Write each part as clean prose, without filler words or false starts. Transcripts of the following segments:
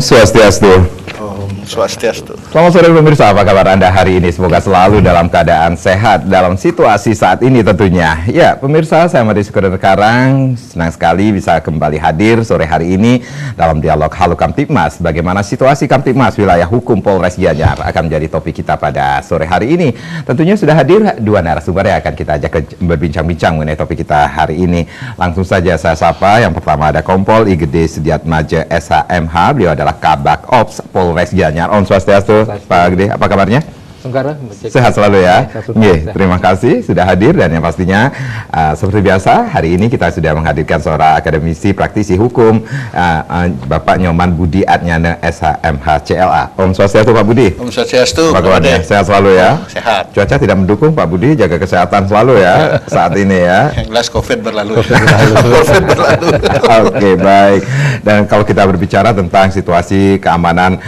Swastiastu. Om Swastiastu. Selamat sore pemirsa, apa kabar Anda hari ini? Semoga selalu dalam keadaan sehat dalam situasi saat ini tentunya. Ya, pemirsa, saya Madi Syukur Karang, senang sekali bisa kembali hadir sore hari ini dalam dialog Halo Kamtibmas. Bagaimana situasi Kamtibmas wilayah hukum Polres Gianyar akan menjadi topik kita pada sore hari ini. Tentunya sudah hadir dua narasumber yang akan kita ajak berbincang-bincang mengenai topik kita hari ini. Langsung saja saya sapa. Yang pertama ada Kompol Igede Sudiatmaja SHMH. Beliau adalah Kabak Ops Polres Gianyar. Om Swastiastu, Pak Gede, apa kabarnya? Sehat selalu ya. Terima kasih sudah hadir, dan yang pastinya seperti biasa hari ini kita sudah menghadirkan seorang akademisi praktisi hukum, Bapak Nyoman Budi Adnyana SHMH CLA. Om Swastiastu Pak Budi. Om Swastiastu. Apa kabarnya? Sehat selalu ya. Sehat. Cuaca tidak mendukung Pak Budi, jaga kesehatan selalu ya saat ini ya. Yang jelas COVID berlalu. Oke, baik. Dan kalau kita berbicara tentang situasi keamanan,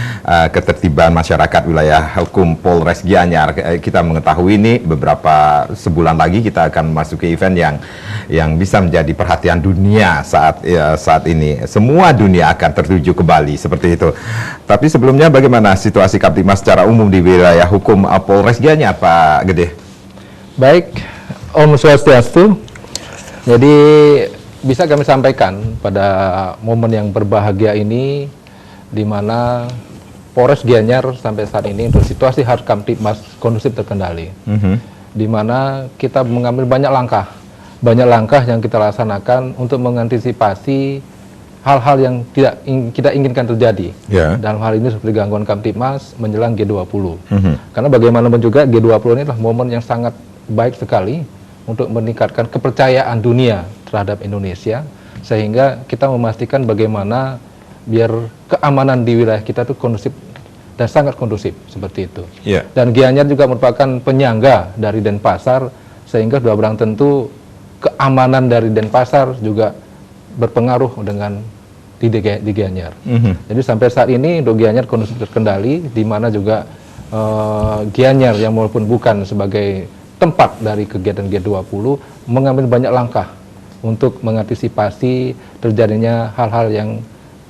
ketertiban masyarakat wilayah hukum Polres Gianyar, kita mengetahui ini beberapa sebulan lagi kita akan memasuki event yang bisa menjadi perhatian dunia saat ini. Semua dunia akan tertuju ke Bali seperti itu. Tapi sebelumnya bagaimana situasi Kamtibmas secara umum di wilayah hukum Polres Gianyar, Pak Gede? Baik, Om Swastiastu. Jadi bisa kami sampaikan pada momen yang berbahagia ini, di mana Polres Gianyar sampai saat ini untuk situasi hard Kamtibmas kondusif terkendali, di mana kita mengambil banyak langkah yang kita laksanakan untuk mengantisipasi hal-hal yang tidak kita inginkan terjadi. Dalam hal ini seperti gangguan Kamtibmas menjelang G20. Karena bagaimanapun juga G20 ini adalah momen yang sangat baik sekali untuk meningkatkan kepercayaan dunia terhadap Indonesia, sehingga kita memastikan bagaimana biar keamanan di wilayah kita itu kondusif dan sangat kondusif seperti itu. Dan Gianyar juga merupakan penyangga dari Denpasar, sehingga dua belang tentu keamanan dari Denpasar juga berpengaruh dengan di Gianyar. Jadi sampai saat ini untuk Gianyar kondusif terkendali, di mana juga Gianyar yang walaupun bukan sebagai tempat dari kegiatan G20 mengambil banyak langkah untuk mengantisipasi terjadinya hal-hal yang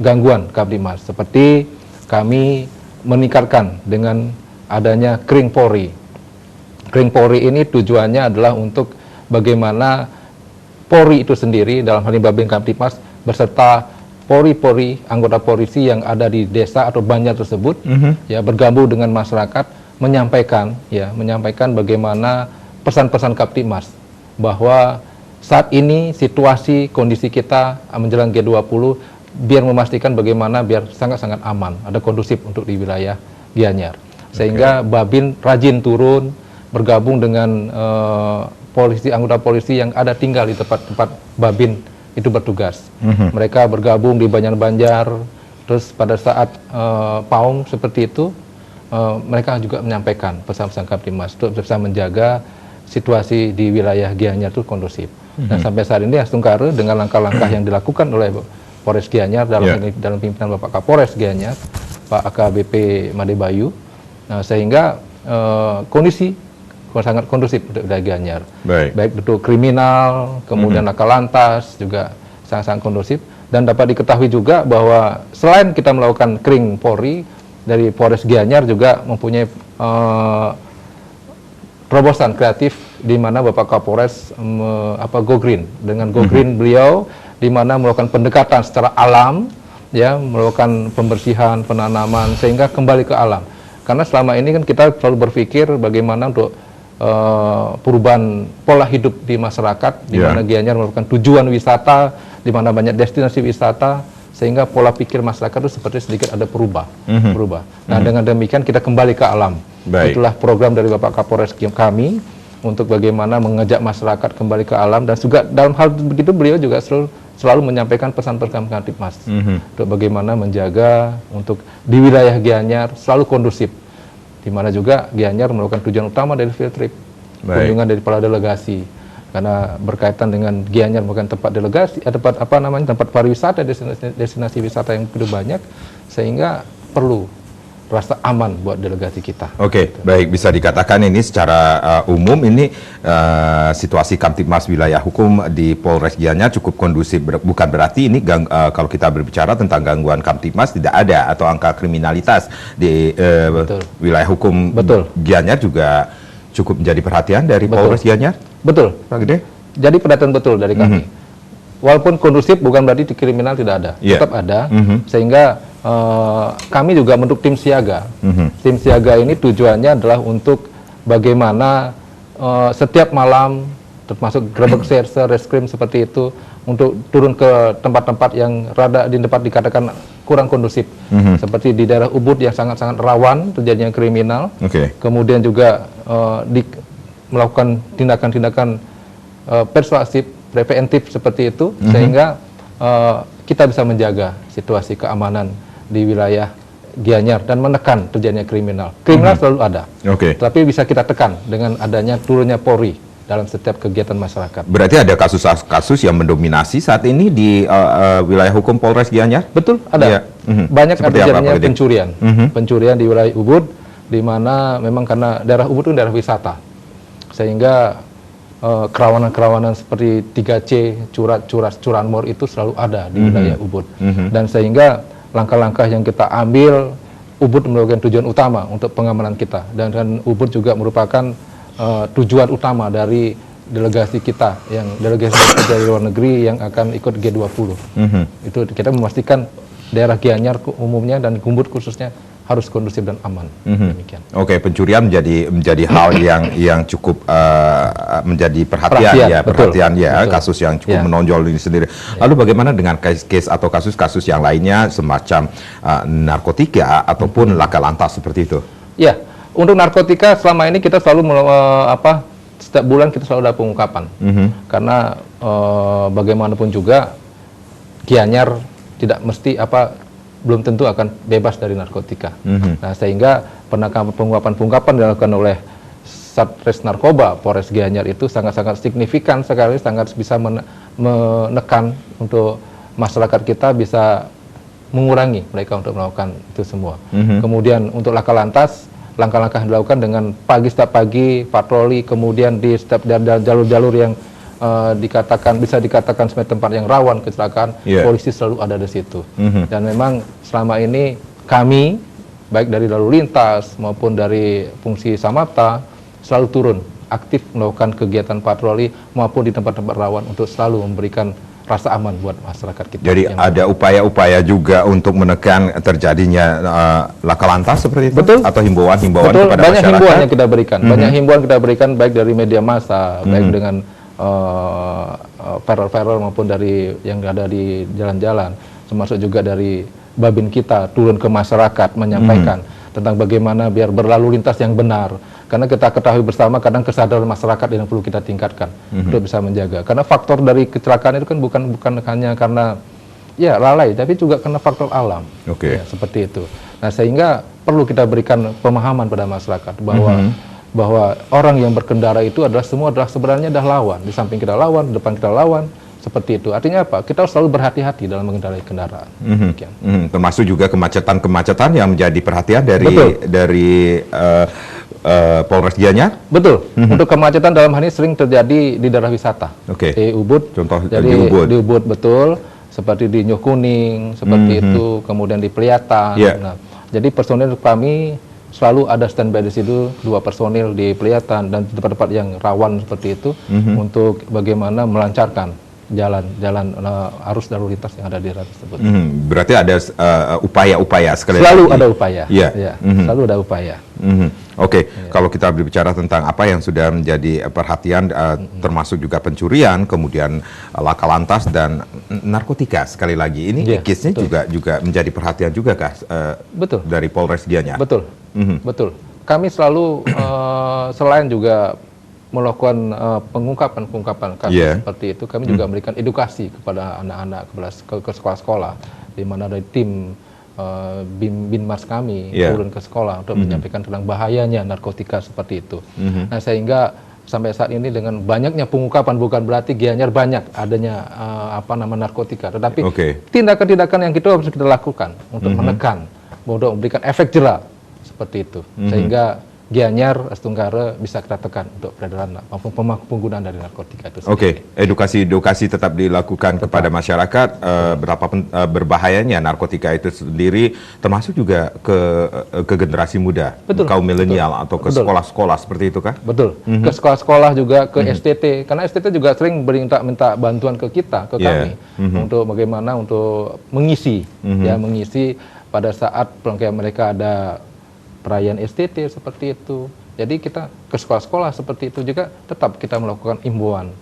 gangguan Kamtibmas, seperti kami meningkatkan dengan adanya Kring Polri. Kring Polri ini tujuannya adalah untuk bagaimana Polri itu sendiri, dalam hal ini Babin Kamtibmas, beserta Polri anggota polisi yang ada di desa atau banjar tersebut, ya, bergabung dengan masyarakat, menyampaikan bagaimana pesan-pesan Kamtibmas, bahwa saat ini situasi kondisi kita menjelang G20 biar memastikan bagaimana biar sangat-sangat aman, ada kondusif untuk di wilayah Gianyar. Sehingga Babin rajin turun, bergabung dengan anggota polisi yang ada tinggal di tempat-tempat Babin itu bertugas. Mereka bergabung di banjar-banjar, terus pada saat paung seperti itu, mereka juga menyampaikan pesan-pesan Kamtibmas untuk bisa menjaga situasi di wilayah Gianyar itu kondusif. Dan sampai saat ini Astungkare dengan langkah-langkah yang dilakukan oleh Polres Gianyar dalam pimpinan Bapak Kapolres Gianyar, Pak AKBP Made Bayu, sehingga kondisi sangat kondusif untuk wilayah Gianyar. Baik untuk kriminal, kemudian laka lantas juga sangat-sangat kondusif. Dan dapat diketahui juga bahwa selain kita melakukan Kring Polri, dari Polres Gianyar juga mempunyai terobosan kreatif, di mana Bapak Kapolres Go Green. Dengan Go Green beliau di mana melakukan pendekatan secara alam, ya, melakukan pembersihan, penanaman, sehingga kembali ke alam. Karena selama ini kan kita selalu berpikir bagaimana untuk perubahan pola hidup di masyarakat, di mana Gianyar merupakan tujuan wisata, di mana banyak destinasi wisata, sehingga pola pikir masyarakat itu seperti sedikit ada berubah. Nah, dengan demikian kita kembali ke alam. Itulah program dari Bapak Kapolres kami untuk bagaimana mengajak masyarakat kembali ke alam, dan juga dalam hal begitu beliau juga selalu menyampaikan pesan-pesan Kamtibmas untuk bagaimana menjaga untuk di wilayah Gianyar selalu kondusif, di mana juga Gianyar merupakan tujuan utama dari field trip, kunjungan dari para delegasi, karena berkaitan dengan Gianyar bukan tempat delegasi, tempat pariwisata, destinasi wisata yang begitu banyak, sehingga perlu rasa aman buat delegasi kita. Oke, baik, bisa dikatakan ini secara umum ini situasi Kamtibmas wilayah hukum di Polres Gianyar cukup kondusif. Bukan berarti ini kalau kita berbicara tentang gangguan Kamtibmas tidak ada atau angka kriminalitas di wilayah hukum Gianyar juga cukup menjadi perhatian dari Polres Gianyar. Betul, Pak Gede. Jadi perhatian betul dari kami. Walaupun kondusif bukan berarti di kriminal tidak ada, tetap ada. Sehingga kami juga membentuk tim siaga. Tim siaga ini tujuannya adalah untuk bagaimana setiap malam, termasuk gerbek serse, reskrim seperti itu, untuk turun ke tempat-tempat yang rada di tempat dikatakan kurang kondusif, seperti di daerah Ubud yang sangat-sangat rawan terjadinya kriminal. Kemudian juga melakukan tindakan-tindakan persuasif, preventif seperti itu, sehingga kita bisa menjaga situasi keamanan di wilayah Gianyar dan menekan terjadinya kriminal. Kriminal selalu ada, tapi bisa kita tekan dengan adanya turunnya Polri dalam setiap kegiatan masyarakat. Berarti ada kasus-kasus yang mendominasi saat ini di wilayah hukum Polres Gianyar? Betul, ada. Banyak terjadinya pencurian. Pencurian di wilayah Ubud, di mana memang karena daerah Ubud itu daerah wisata, sehingga kerawanan-kerawanan seperti 3C, curanmor itu selalu ada di wilayah Ubud. Dan sehingga langkah-langkah yang kita ambil, Ubud merupakan tujuan utama untuk pengamanan kita. Dan Ubud juga merupakan tujuan utama dari delegasi kita, yang delegasi dari luar negeri yang akan ikut G20. Itu kita memastikan daerah Gianyar umumnya dan Ubud khususnya harus kondusif dan aman. Demikian. Oke, pencurian menjadi hal yang cukup menjadi perhatian ya, kasus yang cukup menonjol ini sendiri. Lalu bagaimana dengan case atau kasus-kasus yang lainnya semacam narkotika ataupun laka lantas seperti itu? Ya, untuk narkotika selama ini kita selalu setiap bulan kita selalu ada pengungkapan. Karena bagaimanapun juga Gianyar tidak mesti belum tentu akan bebas dari narkotika. Nah, sehingga pengungkapan-pengungkapan dilakukan oleh Satres Narkoba Polres Gianyar itu sangat-sangat signifikan sekali, sangat bisa menekan untuk masyarakat kita bisa mengurangi mereka untuk melakukan itu semua. Kemudian untuk laka lantas, langkah-langkah yang dilakukan dengan setiap pagi patroli, kemudian di setiap jalur-jalur yang bisa dikatakan sebagai tempat yang rawan kecelakaan, polisi selalu ada di situ. Dan memang selama ini kami, baik dari lalu lintas maupun dari fungsi Samapta, selalu turun aktif melakukan kegiatan patroli maupun di tempat-tempat rawan untuk selalu memberikan rasa aman buat masyarakat kita. Jadi ada upaya-upaya juga untuk menekan terjadinya laka lantas seperti itu? Betul. Atau himbauan-himbauan kepada masyarakat? Banyak himbauan yang kita berikan. Banyak himbauan kita berikan baik dari media massa, baik dengan teror maupun dari yang ada di jalan-jalan, termasuk juga dari Babin kita turun ke masyarakat menyampaikan tentang bagaimana biar berlalu lintas yang benar, karena kita ketahui bersama kadang kesadaran masyarakat yang perlu kita tingkatkan untuk bisa menjaga, karena faktor dari kecelakaan itu kan bukan hanya karena lalai, tapi juga karena faktor alam. Seperti itu. Nah, sehingga perlu kita berikan pemahaman pada masyarakat bahwa orang yang berkendara itu sebenarnya adalah lawan. Di samping kita lawan, di depan kita lawan, seperti itu. Artinya apa? Kita harus selalu berhati-hati dalam mengendarai kendaraan. Termasuk juga kemacetan-kemacetan yang menjadi perhatian dari Polres Gianyar? Betul. Untuk kemacetan dalam hal ini sering terjadi di daerah wisata. Di Ubud. Contoh jadi, di Ubud betul. Seperti di Nyuh Kuning, seperti itu. Kemudian di Peliatan. Nah, jadi personil kami selalu ada standby di situ, 2 personil di Peliatan dan di tempat-tempat yang rawan seperti itu untuk bagaimana melancarkan jalan arus lalu lintas yang ada di daerah tersebut. Berarti ada upaya-upaya sekali selalu lagi. Ada upaya. Selalu ada upaya. Kalau kita berbicara tentang apa yang sudah menjadi perhatian, termasuk juga pencurian, kemudian laka lantas dan narkotika sekali lagi, ini case-nya juga menjadi perhatian juga kah dari Polres Gianyar? Betul. Kami selalu selain juga melakukan pengungkapan kasus seperti itu, kami juga memberikan edukasi kepada anak-anak, ke sekolah-sekolah, di mana ada tim Binmas kami turun ke sekolah untuk menyampaikan tentang bahayanya narkotika seperti itu. Nah, sehingga sampai saat ini dengan banyaknya pengungkapan bukan berarti Gianyar banyak adanya narkotika, tetapi tindakan-tindakan yang harus kita lakukan untuk menekan, untuk memberikan efek jerah seperti itu. Sehingga Gianyar, Astunggara bisa kita tekan untuk peredaran maupun penggunaan dari narkotika itu sendiri. Oke, edukasi tetap dilakukan kepada masyarakat berbahayanya narkotika itu sendiri, termasuk juga ke generasi muda, kaum milenial atau ke sekolah-sekolah seperti itu kah? Betul. Ke sekolah-sekolah juga, ke STT, karena STT juga sering minta bantuan ke kita, ke kami, untuk bagaimana untuk mengisi, mengisi pada saat kayak mereka ada perayaan STT seperti itu. Jadi kita ke sekolah-sekolah seperti itu juga tetap kita melakukan himbauan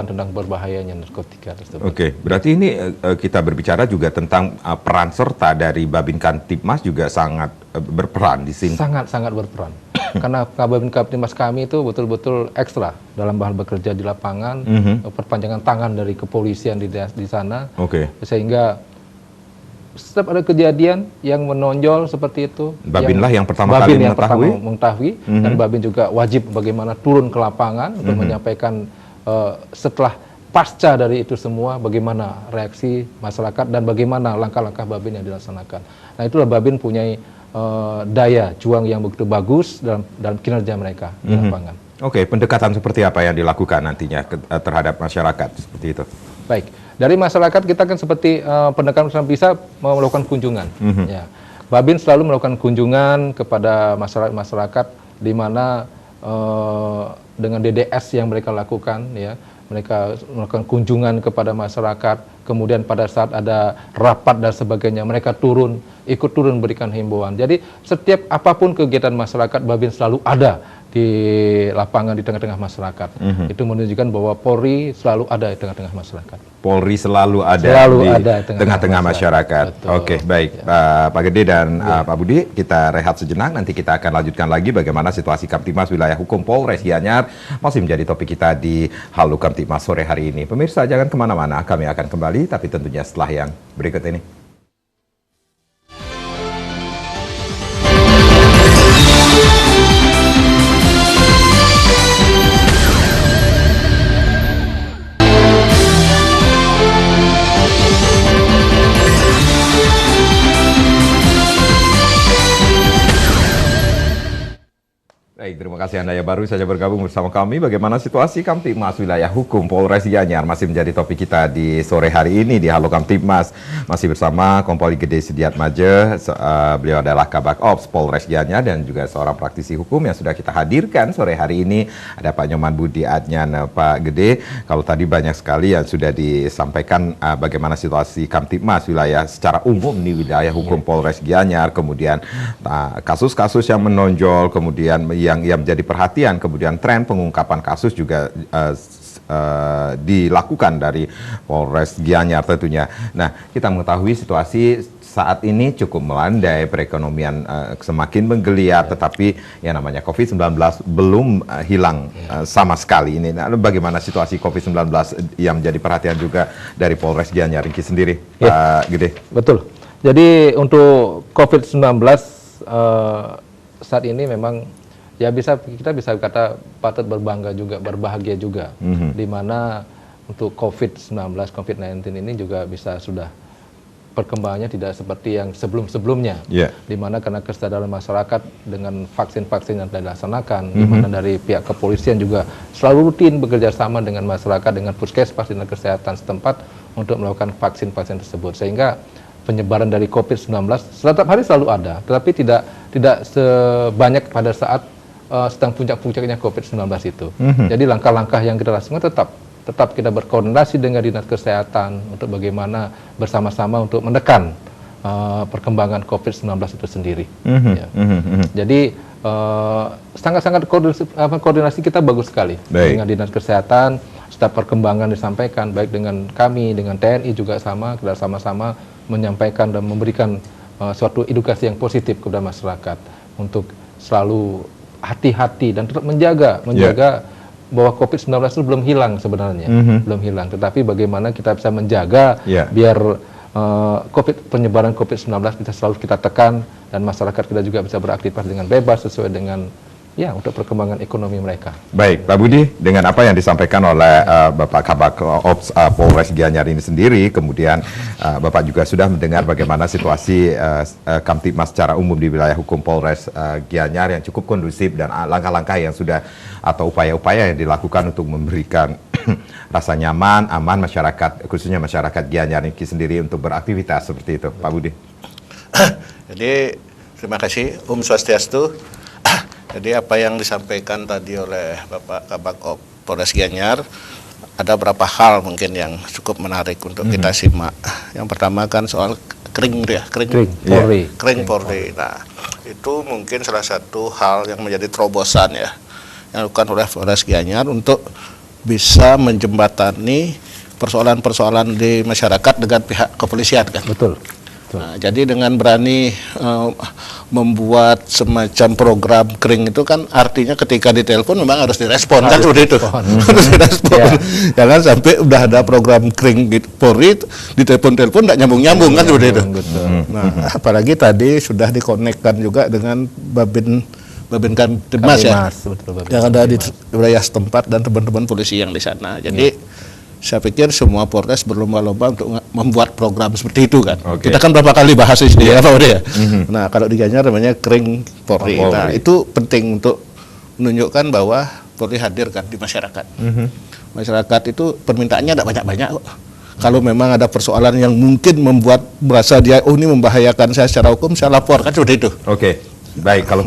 tentang berbahayanya narkotika tersebut. Oke, berarti ini kita berbicara juga tentang peran serta dari Babin Kamtibmas juga sangat berperan di sini. Sangat berperan. Karena Babin Kamtibmas kami itu betul-betul ekstra dalam hal bekerja di lapangan, perpanjangan tangan dari kepolisian di sana, sehingga setiap ada kejadian yang menonjol seperti itu, Babinlah yang pertama kali mengetahui, dan Babin juga wajib bagaimana turun ke lapangan untuk menyampaikan setelah pasca dari itu semua bagaimana reaksi masyarakat dan bagaimana langkah-langkah Babin yang dilaksanakan. Nah, itulah Babin punya daya juang yang begitu bagus dalam kinerja mereka di lapangan. Oke, pendekatan seperti apa yang dilakukan nantinya terhadap masyarakat seperti itu? Baik, dari masyarakat kita kan seperti pendekatan bisa melakukan kunjungan. Ya. Babin selalu melakukan kunjungan kepada masyarakat di mana dengan DDS yang mereka lakukan, ya, mereka melakukan kunjungan kepada masyarakat. Kemudian pada saat ada rapat dan sebagainya, mereka ikut turun berikan himbauan. Jadi setiap apapun kegiatan masyarakat, Babin selalu ada di lapangan di tengah-tengah masyarakat. Itu menunjukkan bahwa Polri selalu ada di tengah-tengah masyarakat. Polri selalu ada di tengah-tengah masyarakat. Oke, baik. Pak Gede dan Pak Budi, kita rehat sejenak. Nanti kita akan lanjutkan lagi bagaimana situasi Kamtibmas wilayah hukum Polres Gianyar masih menjadi topik kita di Halo Kamtibmas sore hari ini. Pemirsa, jangan kemana-mana. Kami akan kembali, tapi tentunya setelah yang berikut ini. Baik, terima kasih Anda yang baru saja bergabung bersama kami. Bagaimana situasi Kamtibmas wilayah hukum Polres Gianyar masih menjadi topik kita di sore hari ini di Halo Kamtibmas. Masih bersama Kompol Gede Sudiatmadja, beliau adalah Kabak Ops Polres Gianyar dan juga seorang praktisi hukum yang sudah kita hadirkan sore hari ini. Ada Pak Nyoman Budi Adnan, Pak Gede. Kalau tadi banyak sekali yang sudah disampaikan bagaimana situasi Kamtibmas wilayah secara umum di wilayah hukum Polres Gianyar, kemudian kasus-kasus yang menonjol, kemudian yang menjadi perhatian, kemudian tren pengungkapan kasus juga dilakukan dari Polres Gianyar tentunya. Nah, kita mengetahui situasi saat ini cukup melandai, perekonomian semakin menggeliat, tetapi yang namanya COVID-19 belum hilang sama sekali ini. Nah, bagaimana situasi COVID-19 yang menjadi perhatian juga dari Polres Gianyar ini sendiri, Pak Gede? Betul. Jadi untuk COVID-19 saat ini memang ya kita bisa kata patut berbangga juga, berbahagia juga, di mana untuk COVID-19 ini juga bisa sudah perkembangannya tidak seperti yang sebelum-sebelumnya, di mana karena kesadaran masyarakat dengan vaksin-vaksin yang dilaksanakan, di mana dari pihak kepolisian juga selalu rutin bekerja sama dengan masyarakat, dengan puskesmas dan kesehatan setempat untuk melakukan vaksin-vaksin tersebut, sehingga penyebaran dari COVID-19 setiap hari selalu ada, tetapi tidak sebanyak pada saat sedang puncak-puncaknya COVID-19 itu. Jadi langkah-langkah yang kita lakukan tetap kita berkoordinasi dengan Dinas Kesehatan untuk bagaimana bersama-sama untuk menekan perkembangan COVID-19 itu sendiri. Jadi sangat-sangat koordinasi kita bagus sekali dengan Dinas Kesehatan. Setiap perkembangan disampaikan baik dengan kami, dengan TNI juga sama, kita sama-sama menyampaikan dan memberikan suatu edukasi yang positif kepada masyarakat untuk selalu hati-hati dan tetap menjaga bahwa COVID-19 itu belum hilang sebenarnya, belum hilang. Tetapi bagaimana kita bisa menjaga biar penyebaran COVID-19 bisa selalu kita tekan dan masyarakat kita juga bisa beraktivitas dengan bebas sesuai dengan ya untuk perkembangan ekonomi mereka. Baik, Pak Budi, dengan apa yang disampaikan oleh Bapak Kabak Ops Polres Gianyar ini sendiri, kemudian Bapak juga sudah mendengar bagaimana situasi Kamtibmas secara umum di wilayah hukum Polres Gianyar yang cukup kondusif dan langkah-langkah yang sudah atau upaya-upaya yang dilakukan untuk memberikan rasa nyaman, aman masyarakat, khususnya masyarakat Gianyar ini sendiri untuk beraktivitas seperti itu, Pak Budi. Jadi terima kasih, Swastiastu. Jadi apa yang disampaikan tadi oleh Bapak Kabak Op Polres Gianyar, ada beberapa hal mungkin yang cukup menarik untuk kita simak. Yang pertama kan soal kering Polri. Kering Polri. Nah, itu mungkin salah satu hal yang menjadi terobosan ya yang dilakukan oleh Polres Gianyar untuk bisa menjembatani persoalan-persoalan di masyarakat dengan pihak kepolisian kan. Betul. Nah, jadi dengan berani membuat semacam program kering itu kan artinya ketika ditelepon memang harus direspon kan seperti itu. Harus direspon. Ya. Jangan sampai udah ada program kering gitu, Polri ditelepon-telepon enggak nyambung-nyambung kan seperti itu. Betul. Nah, apalagi tadi sudah dikonekkan juga dengan Babin Kamtibmas ya. Betul, Yang ada di wilayah setempat dan teman-teman polisi yang di sana. Jadi saya pikir semua Polres berlomba-lomba untuk membuat program seperti itu kan. Oke. Kita kan berapa kali bahas di sini ya Pak Ode ya. Nah kalau di Gianyar namanya kering Polri. Polri. Nah itu penting untuk menunjukkan bahwa Polri hadir kan di masyarakat. Masyarakat itu permintaannya tidak banyak-banyak kok. Kalau memang ada persoalan yang mungkin membuat merasa dia ini membahayakan saya secara hukum, saya lapor kan seperti itu. Oke, baik. Kalau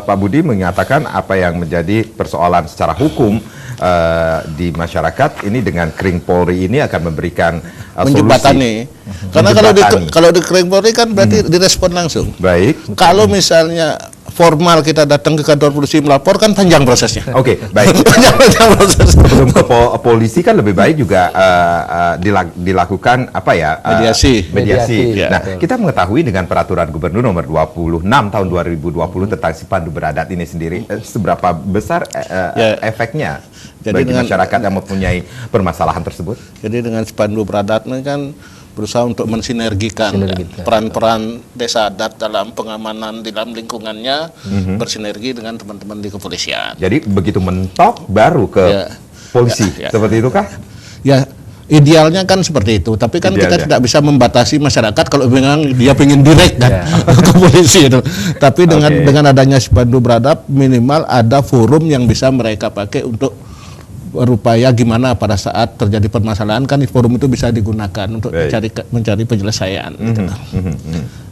Pak Budi mengatakan apa yang menjadi persoalan secara hukum di masyarakat ini dengan kering Polri ini akan memberikan Menjembatani. Karena kalau di kering Polri kan berarti direspon langsung. Baik. Kalau misalnya formal kita datang ke kantor polisi melapor kan panjang prosesnya. Oke, baik. panjang prosesnya. Sebelum ke polisi kan lebih baik juga dilakukan apa ya? Mediasi. Mediasi. Ya. Nah, kita mengetahui dengan peraturan Gubernur nomor 26 tahun 2020 tentang Sipandu Beradat ini sendiri, seberapa besar efeknya Jadi bagi dengan- masyarakat yang mempunyai permasalahan tersebut? Jadi dengan Sipandu Beradat ini kan berusaha untuk mensinergikan peran-peran desa adat dalam pengamanan di dalam lingkungannya, bersinergi dengan teman-teman di kepolisian. Jadi begitu mentok baru ke Ya. polisi, Ya. seperti itu kah? Ya idealnya kan seperti itu, tapi kan kita Idealnya. tidak bisa membatasi masyarakat kalau memang dia pengen direct kan ke polisi itu. Tapi Oke. dengan adanya Sipandu Beradat minimal ada forum yang bisa mereka pakai untuk berupaya gimana pada saat terjadi permasalahan kan forum itu bisa digunakan untuk Baik. mencari penyelesaian. Gitu.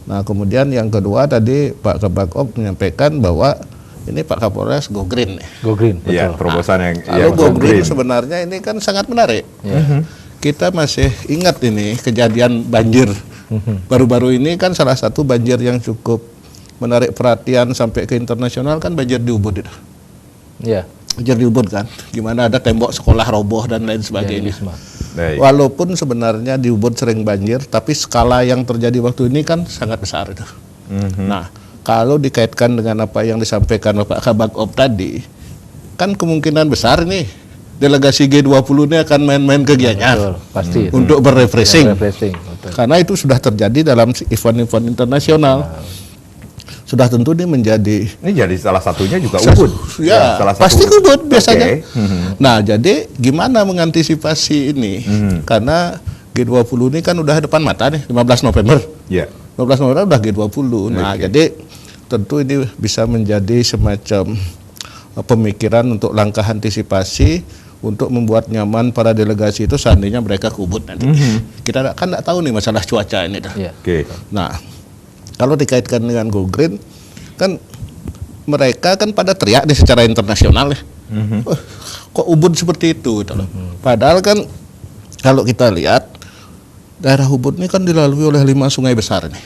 Nah kemudian yang kedua tadi Pak Kabak Op menyampaikan bahwa ini Pak Kapolres go green nih. Go green, betul. Iya, terobosan yang Kalau yang go green. green sebenarnya ini kan sangat menarik. Kita masih ingat ini kejadian banjir. Baru-baru ini kan salah satu banjir yang cukup menarik perhatian sampai ke internasional kan banjir di Ubud itu. Ya. Banjir di Ubud kan, gimana ada tembok sekolah roboh dan lain sebagainya. Baik. Walaupun sebenarnya di Ubud sering banjir, tapi skala yang terjadi waktu ini kan sangat besar itu. Nah, kalau dikaitkan dengan apa yang disampaikan Bapak Kabak Op tadi, kan kemungkinan besar nih delegasi G20 ini akan main-main ke Gianyar Betul, pasti itu. untuk berrefreshing. Refreshing, betul. Karena itu sudah terjadi dalam event-event internasional. Sudah tentu ini menjadi Ini jadi salah satunya juga Ubud. Ya, salah satu pasti Ubud biasanya. Oke. Nah, jadi gimana mengantisipasi ini? Karena G20 ini kan udah depan mata nih, 15 November. Ya. 15 November udah G20. Nah, Oke. jadi tentu ini bisa menjadi semacam pemikiran untuk langkah antisipasi untuk membuat nyaman para delegasi itu seandainya mereka ke Ubud nanti. Kita kan nggak tahu nih masalah cuaca ini dah. Ya. Oke. Nah, kalau dikaitkan dengan Go Green, kan mereka kan pada teriak nih secara internasional ya. "Wah, kok Ubud seperti itu? Gitu loh. Padahal kan kalau kita lihat daerah Ubud ini kan dilalui oleh 5 sungai besar nih.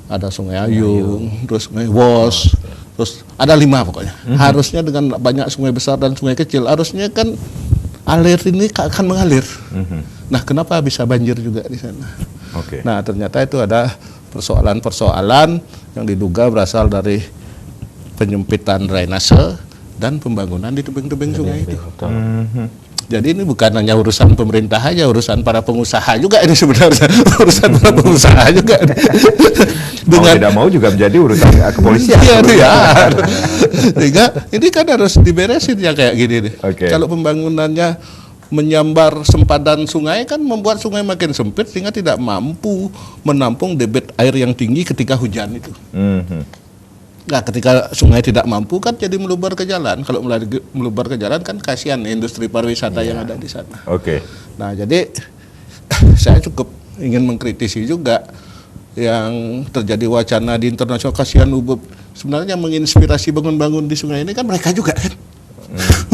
Ada Sungai Ayung, terus Sungai Wos, terus ada 5 pokoknya. Harusnya dengan banyak sungai besar dan sungai kecil, harusnya kan alir ini akan mengalir. Nah, kenapa bisa banjir juga di sana? Oke. Nah, ternyata itu ada persoalan-persoalan yang diduga berasal dari penyempitan drainase dan pembangunan di tebing-tebing sungai itu. Betul. Jadi ini bukan hanya urusan pemerintah aja, urusan para pengusaha juga ini sebenarnya. Urusan para pengusaha juga. mau tidak mau juga menjadi urusan kepolisian. Iya, iya. Sehingga ini kan harus diberesin ya kayak gini nih. Oke. Kalau pembangunannya menyambar sempadan sungai kan membuat sungai makin sempit sehingga tidak mampu menampung debit air yang tinggi ketika hujan itu. Mhm. Nah, ketika sungai tidak mampu kan jadi meluber ke jalan. Kalau meluber ke jalan kan kasihan industri pariwisata yang ada di sana. Oke. Nah, jadi saya cukup ingin mengkritisi juga yang terjadi wacana di internasional, kasihan Ubud. Sebenarnya yang menginspirasi bangun-bangun di sungai ini kan mereka juga kan.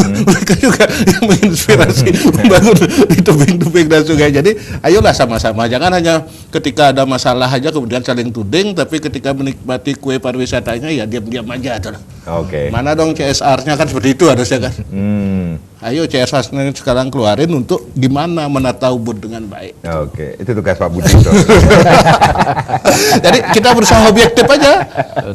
Mereka juga yang menginspirasi membangun di tebing-tebing dan sungai. Jadi ayolah sama-sama, jangan hanya ketika ada masalah aja kemudian saling tuding, tapi ketika menikmati kue pariwisatanya ya diam-diam aja tuh. Oke. Mana dong CSR-nya kan seperti itu harusnya kan. Ayo CSR-nya sekarang keluarin untuk gimana menata Ubud dengan baik. Oke, itu tugas Pak Budi. Jadi kita berusaha objektif aja.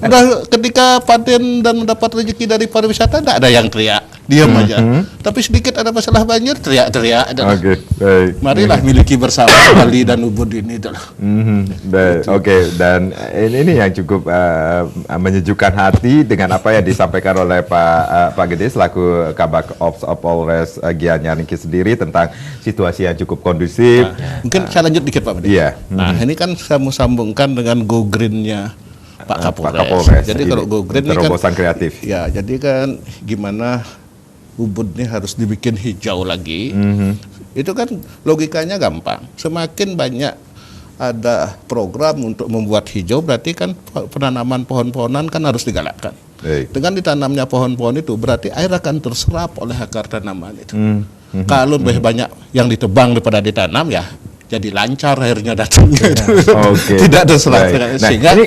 Udah ketika paten dan mendapat rezeki dari pariwisata tidak ada yang teriak, diam aja. Tapi sedikit ada masalah banjir teriak-teriak. Oke, baik. Marilah miliki bersama Bali dan Ubud ini. Baik, oke. Dan ini yang cukup menyejukkan hati dengan apa yang disampaikan oleh Pak Gede selaku Kabak Ops Polres Gianyar Niki sendiri tentang situasi yang cukup kondusif. Nah, mungkin saya lanjut dikit Pak Budi. Iya. Nah, ini kan saya mau sambungkan dengan Go Green-nya Pak Kapolres. Pak Kapolres. Jadi kalau Go Green ini kan terobosan kreatif. ya, jadi kan gimana Ubud ini harus dibikin hijau lagi. Itu kan logikanya gampang. Semakin banyak ada program untuk membuat hijau, berarti kan penanaman pohon-pohonan kan harus digalakkan. Baik. Dengan ditanamnya pohon-pohon itu berarti air akan terserap oleh akar tanaman itu. Kalau lebih banyak yang ditebang daripada ditanam ya jadi lancar airnya datang gitu. Oke. Tidak terserap. Baik. Nah, Sehingga ini,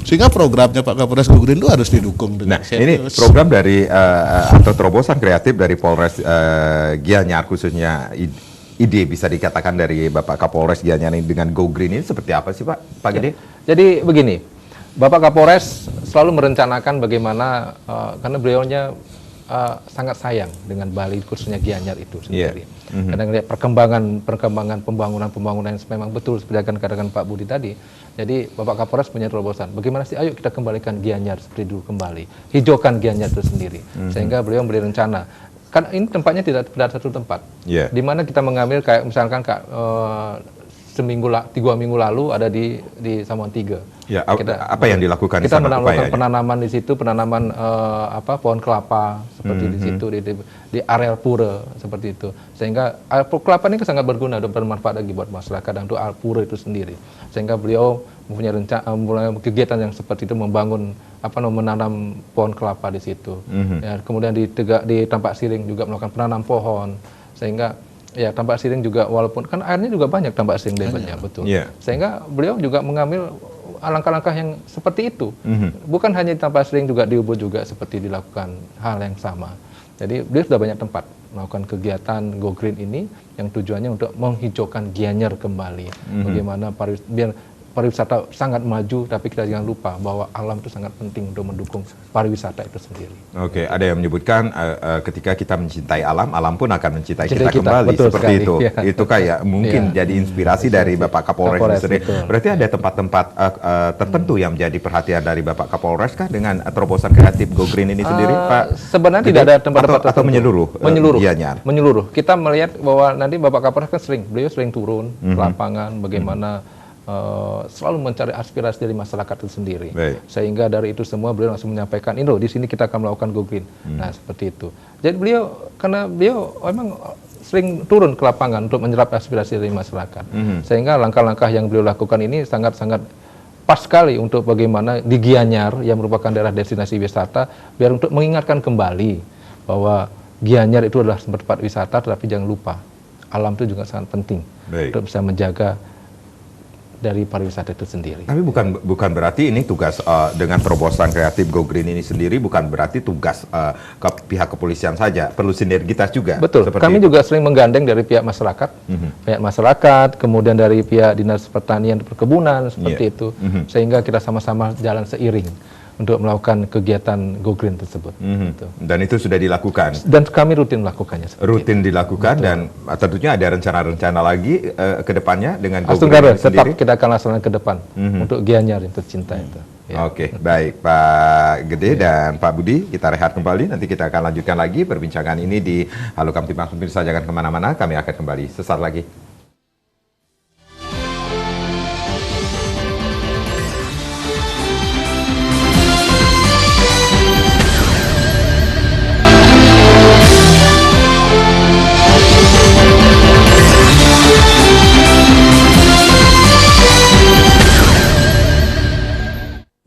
sehingga programnya Pak Kapolres Go Green itu harus didukung dengan Nah, ini serius. program dari atau terobosan kreatif dari Polres Gianyar khususnya ide bisa dikatakan dari Bapak Kapolres Gianyar ini dengan Go Green ini seperti apa sih Pak Gede? Jadi begini, Bapak Kapolres selalu merencanakan bagaimana karena beliaunya sangat sayang dengan Bali khususnya Gianyar itu sendiri. Kadang lihat perkembangan pembangunan yang memang betul seperti yang katakan Pak Budi tadi. Jadi Bapak Kapolres punya terobosan. Bagaimana sih ayo kita kembalikan Gianyar seperti dulu kembali. Hijaukan Gianyar itu sendiri. Sehingga beliau memberi rencana. Kan ini tempatnya tidak pada satu tempat. Di mana kita mengambil kayak misalkan tiga minggu lalu ada di Samuan 3. Ya, apa yang dilakukan kita di sana melakukan upayanya? penanaman di situ, penanaman pohon kelapa seperti di situ di areal pura seperti itu. Sehingga kelapa ini sangat berguna dan bermanfaat bagi buat masyarakat dan untuk areal pura itu sendiri. Sehingga beliau mempunyai kegiatan yang seperti itu membangun menanam pohon kelapa di situ. Ya, kemudian di Tampak Siring juga melakukan penanam pohon sehingga ya Tampak Siring juga walaupun kan airnya juga banyak Tampak Siring levelnya betul. Sehingga beliau juga mengambil langkah-langkah yang seperti itu. Bukan hanya di Tampak Siring juga di Ubud juga seperti dilakukan hal yang sama. Jadi beliau sudah banyak tempat melakukan kegiatan Go Green ini yang tujuannya untuk menghijaukan Gianyar kembali. Bagaimana biar pariwisata sangat maju, tapi kita jangan lupa bahwa alam itu sangat penting untuk mendukung pariwisata itu sendiri. Oke, ada yang menyebutkan ketika kita mencintai alam, alam pun akan mencintai kita Kita, kembali. betul Seperti sekali, itu. ya. Itu kayak mungkin jadi inspirasi dari Bapak Kapolres sendiri. betul. Berarti ada tempat-tempat tertentu yang menjadi perhatian dari Bapak Kapolres kah dengan terobosan kreatif Go Green ini sendiri, Pak? Sebenarnya tidak ada tempat-tempat atau tertentu. menyeluruh? Gianyar? Menyeluruh. Kita melihat bahwa nanti Bapak Kapolres kan beliau sering turun ke lapangan, bagaimana selalu mencari aspirasi dari masyarakat itu sendiri. Sehingga dari itu semua beliau langsung menyampaikan, ini loh di sini kita akan melakukan Go Green. Nah seperti itu. Jadi karena beliau memang sering turun ke lapangan untuk menyerap aspirasi dari masyarakat. Sehingga langkah-langkah yang beliau lakukan ini sangat-sangat pas sekali untuk bagaimana di Gianyar yang merupakan daerah destinasi wisata, biar untuk mengingatkan kembali bahwa Gianyar itu adalah tempat wisata, tetapi jangan lupa alam itu juga sangat penting untuk bisa menjaga dari pariwisata itu sendiri. Tapi bukan berarti ini tugas dengan terobosan kreatif Go Green ini sendiri bukan berarti tugas ke pihak kepolisian saja, perlu sinergitas juga. Betul. Kami juga sering menggandeng dari pihak masyarakat, kemudian dari pihak Dinas Pertanian dan Perkebunan seperti itu, sehingga kita sama-sama jalan seiring untuk melakukan kegiatan Go Green tersebut. Gitu. Dan itu sudah dilakukan. Dan kami rutin melakukannya. Rutin dilakukan. Betul. Dan tentunya ada rencana-rencana lagi ke depannya dengan Go Green sendiri. Tetap kita akan laksanakan ke depan untuk Gianyar yang tercinta itu. Ya. Oke, baik Pak Gede dan Pak Budi, kita rehat kembali. Nanti kita akan lanjutkan lagi perbincangan ini di Halo Kamtibmas. Pemirsa jangan kemana-mana, kami akan kembali sesaat lagi.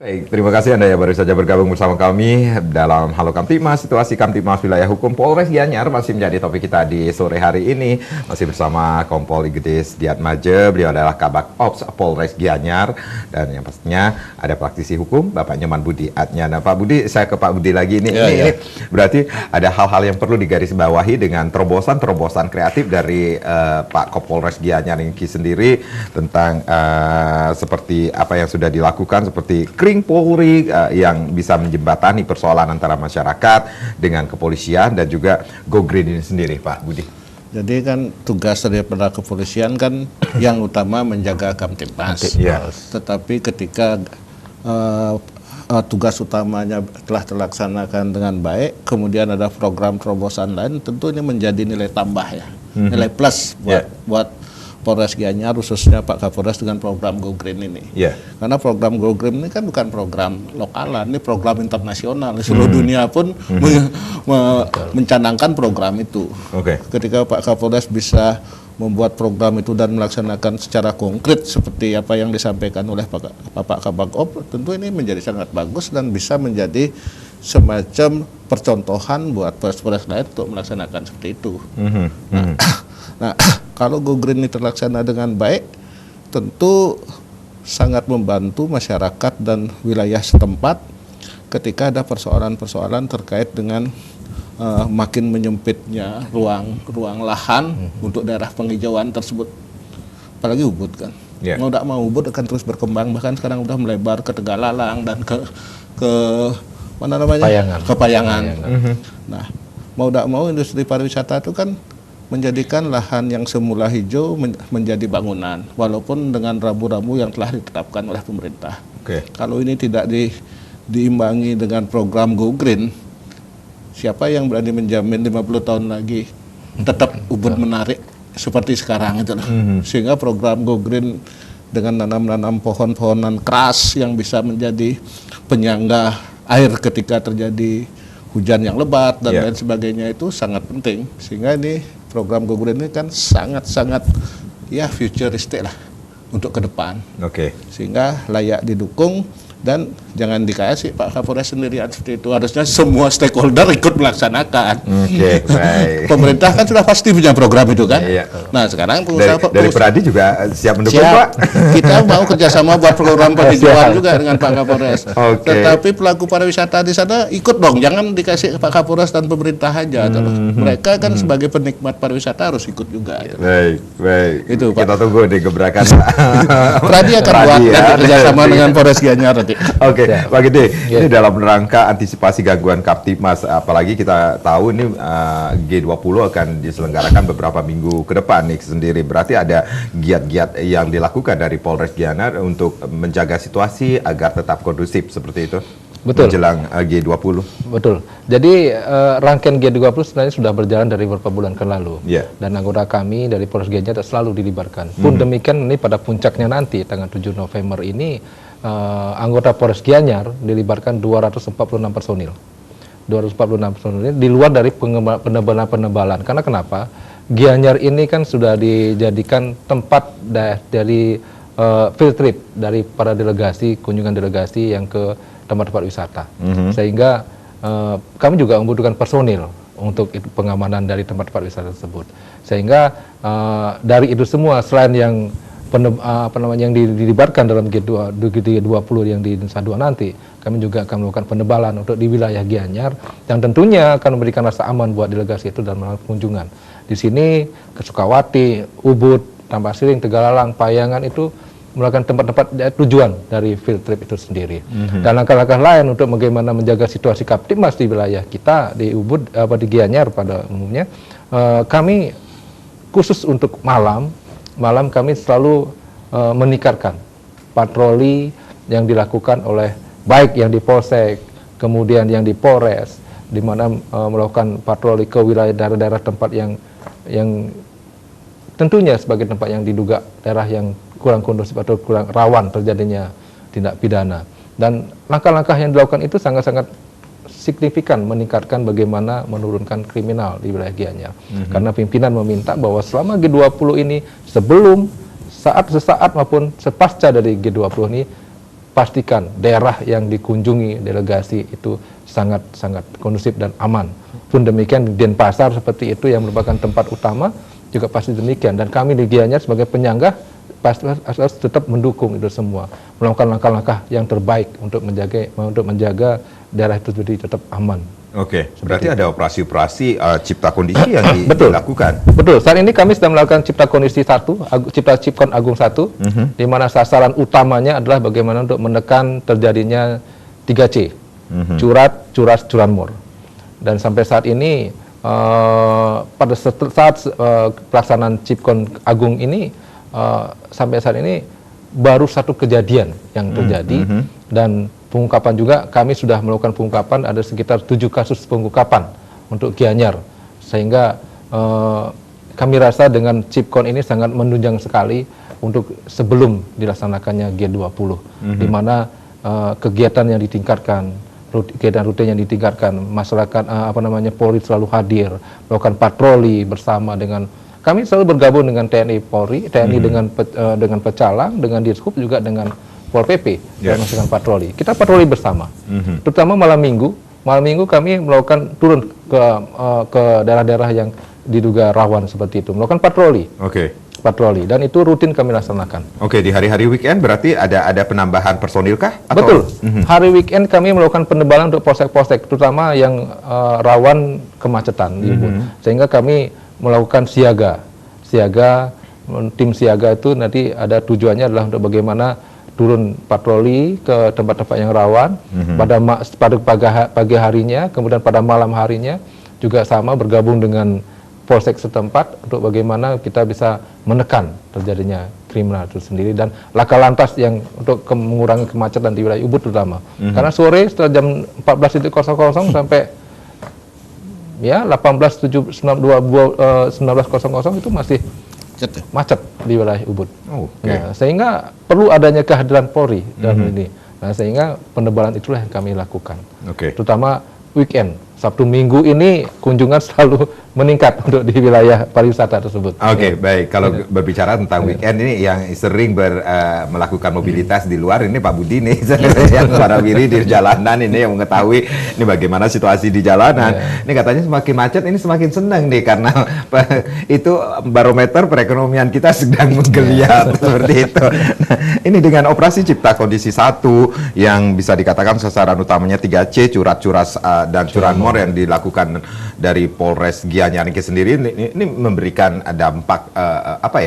Baik, terima kasih Anda yang baru saja bergabung bersama kami dalam Halo Kamtibmas. Situasi Kamtibmas Wilayah Hukum Polres Gianyar masih menjadi topik kita di sore hari ini. Masih bersama Kompol Igede Diatmaja, beliau adalah Kabak Ops Polres Gianyar. Dan yang pastinya ada praktisi hukum, Bapak Nyoman Budi Adnyana. Pak Budi, saya ke Pak Budi lagi. Ini berarti ada hal-hal yang perlu digarisbawahi dengan terobosan-terobosan kreatif dari Pak Kapolres Gianyar ini sendiri tentang seperti apa yang sudah dilakukan, seperti Polri yang bisa menjembatani persoalan antara masyarakat dengan kepolisian dan juga Go Green ini sendiri, Pak Budi. Jadi kan tugas daripada kepolisian kan yang utama menjaga Kamtibmas. Tetapi ketika tugas utamanya telah terlaksanakan dengan baik, kemudian ada program terobosan lain, tentu ini menjadi nilai tambah ya, nilai plus buat Polres Gianyar, khususnya Pak Kapolres dengan program Go Green ini. Karena program Go Green ini kan bukan program lokalan, ini program internasional. Seluruh dunia pun mencanangkan program itu. Ketika Pak Kapolres bisa membuat program itu dan melaksanakan secara konkret seperti apa yang disampaikan oleh Pak Kabag Op, tentu ini menjadi sangat bagus dan bisa menjadi semacam percontohan buat polres-polres lain untuk melaksanakan seperti itu. Nah, kalau Go Green ini terlaksana dengan baik, tentu sangat membantu masyarakat dan wilayah setempat ketika ada persoalan-persoalan terkait dengan makin menyempitnya ruang lahan untuk daerah penghijauan tersebut. Apalagi Ubud kan. Mau tidak mau Ubud akan terus berkembang, bahkan sekarang sudah melebar ke Tegalalang dan ke mana namanya? Payangan. Nah, mau tidak mau industri pariwisata itu kan menjadikan lahan yang semula hijau menjadi bangunan, walaupun dengan rambu-rambu yang telah ditetapkan oleh pemerintah. Kalau ini tidak diimbangi dengan program Go Green, siapa yang berani menjamin 50 tahun lagi tetap Ubud menarik seperti sekarang itu? Sehingga program Go Green dengan nanam-nanam pohon-pohonan keras yang bisa menjadi penyangga air ketika terjadi hujan yang lebat dan lain sebagainya itu sangat penting. Sehingga ini program Go Green ini kan sangat-sangat futuristik lah untuk ke depan. Sehingga layak didukung dan jangan dikasih Pak Kapolres sendirian seperti itu. Harusnya semua stakeholder ikut melaksanakan. Pemerintah kan sudah pasti punya program itu kan. Nah sekarang dari Peradi juga siap mendukung Pak. Kita mau kerjasama buat program penghijauan juga dengan Pak Kapolres. Tetapi pelaku pariwisata di sana ikut dong. Jangan dikasih Pak Kapolres dan pemerintah aja. Mereka kan sebagai penikmat pariwisata harus ikut juga. Baik. Itu Pak. Kita tunggu di gebrakan. Peradi akan buat kerjasama dengan Polres Gianyar. Pak Gede, ini dalam rangka antisipasi gangguan Kamtibmas, apalagi kita tahu ini G20 akan diselenggarakan beberapa minggu ke depan nih sendiri. Berarti ada giat-giat yang dilakukan dari Polres Gianyar untuk menjaga situasi agar tetap kondusif seperti itu. Menjelang G20. Betul. Jadi rangkaian G20 sebenarnya sudah berjalan dari beberapa bulan ke lalu. Dan anggota kami dari Polres Gianyar selalu dilibatkan. Pun demikian ini pada puncaknya nanti tanggal 7 November ini anggota Polres Gianyar dilibatkan 246 personil. 246 personil ini di luar dari penebalan-penebalan. Karena kenapa? Gianyar ini kan sudah dijadikan tempat dari field trip dari para delegasi, kunjungan delegasi yang ke tempat-tempat wisata. Sehingga kami juga membutuhkan personil untuk pengamanan dari tempat-tempat wisata tersebut. Sehingga dari itu semua, selain yang yang dilibatkan dalam G20 yang di Nusa Dua nanti, kami juga akan melakukan penebalan untuk di wilayah Gianyar yang tentunya akan memberikan rasa aman buat delegasi itu dalam melakukan kunjungan. Di sini ke Sukawati, Ubud, Tambak Siring, Tegalalang, Payangan itu melakukan tempat-tempat tujuan dari field trip itu sendiri. Dan langkah-langkah lain untuk bagaimana menjaga situasi Kaptimas di wilayah kita di Ubud, di Gianyar pada umumnya, kami khusus untuk malam kami selalu meningkatkan patroli yang dilakukan oleh baik yang di Polsek, kemudian yang di Polres, di mana melakukan patroli ke wilayah daerah-daerah tempat yang tentunya sebagai tempat yang diduga daerah yang kurang kondusif atau kurang rawan terjadinya tindak pidana. Dan langkah-langkah yang dilakukan itu sangat-sangat signifikan meningkatkan bagaimana menurunkan kriminal di wilayah Gianyar. Karena pimpinan meminta bahwa selama G20 ini, sebelum, sesaat maupun sepasca dari G20 ini, pastikan daerah yang dikunjungi delegasi itu sangat-sangat kondusif dan aman. Pun demikian di Denpasar seperti itu yang merupakan tempat utama juga pasti demikian. Dan kami di Gianyar sebagai penyangga harus tetap mendukung itu semua, melakukan langkah-langkah yang terbaik untuk menjaga daerah itu jadi tetap aman. Oke, berarti ada operasi-operasi cipta kondisi yang dilakukan. Betul. Saat ini kami sedang melakukan cipta kondisi 1, Cipkon Agung 1, di mana sasaran utamanya adalah bagaimana untuk menekan terjadinya 3C, curat, curas, curanmor. Dan sampai saat ini pada saat pelaksanaan Cipkon Agung ini, sampai saat ini baru satu kejadian yang terjadi, dan pengungkapan juga kami sudah melakukan pengungkapan ada sekitar 7 kasus pengungkapan untuk Gianyar, sehingga kami rasa dengan Cipkon ini sangat menunjang sekali untuk sebelum dilaksanakannya G20, di mana kegiatan yang ditingkatkan, kegiatan rutin yang ditingkatkan, masyarakat Polri selalu hadir, melakukan patroli bersama dengan kami selalu bergabung dengan TNI Polri, TNI dengan Pecalang, dengan Dishub juga dengan Pol PP dalam melakukan patroli. Kita patroli bersama, terutama malam minggu kami melakukan turun ke daerah-daerah yang diduga rawan seperti itu, melakukan patroli. Patroli, dan itu rutin kami laksanakan. Oke, di hari-hari weekend berarti ada penambahan personil kah? Betul. Hari weekend kami melakukan penebalan untuk polsek-polsek, terutama yang rawan kemacetan di Ubud. Sehingga kami melakukan siaga, tim siaga itu nanti ada tujuannya adalah untuk bagaimana turun patroli ke tempat-tempat yang rawan pada pagi harinya, kemudian pada malam harinya juga sama bergabung dengan polsek setempat untuk bagaimana kita bisa menekan terjadinya kriminal itu sendiri, dan laka lantas yang untuk mengurangi kemacetan di wilayah Ubud terutama. Karena sore setelah jam 14.00 sampai ya 19.00 itu masih macet di wilayah Ubud. Nah, sehingga perlu adanya kehadiran Polri dalam ini. Nah, sehingga penebalan itulah yang kami lakukan. Terutama weekend, Sabtu Minggu ini kunjungan selalu meningkat untuk di wilayah pariwisata tersebut. Baik. Kalau berbicara tentang weekend ini yang sering melakukan mobilitas di luar, ini Pak Budi nih yang warawiri di jalanan ini yang mengetahui ini bagaimana situasi di jalanan. Ini katanya semakin macet ini semakin senang nih karena itu barometer perekonomian kita sedang menggeliat seperti itu. Nah, ini dengan operasi Cipta Kondisi 1 yang bisa dikatakan sasaran utamanya 3C, curat, curas, dan curanmor yang dilakukan dari Polres Gianyar sendiri, ini memberikan dampak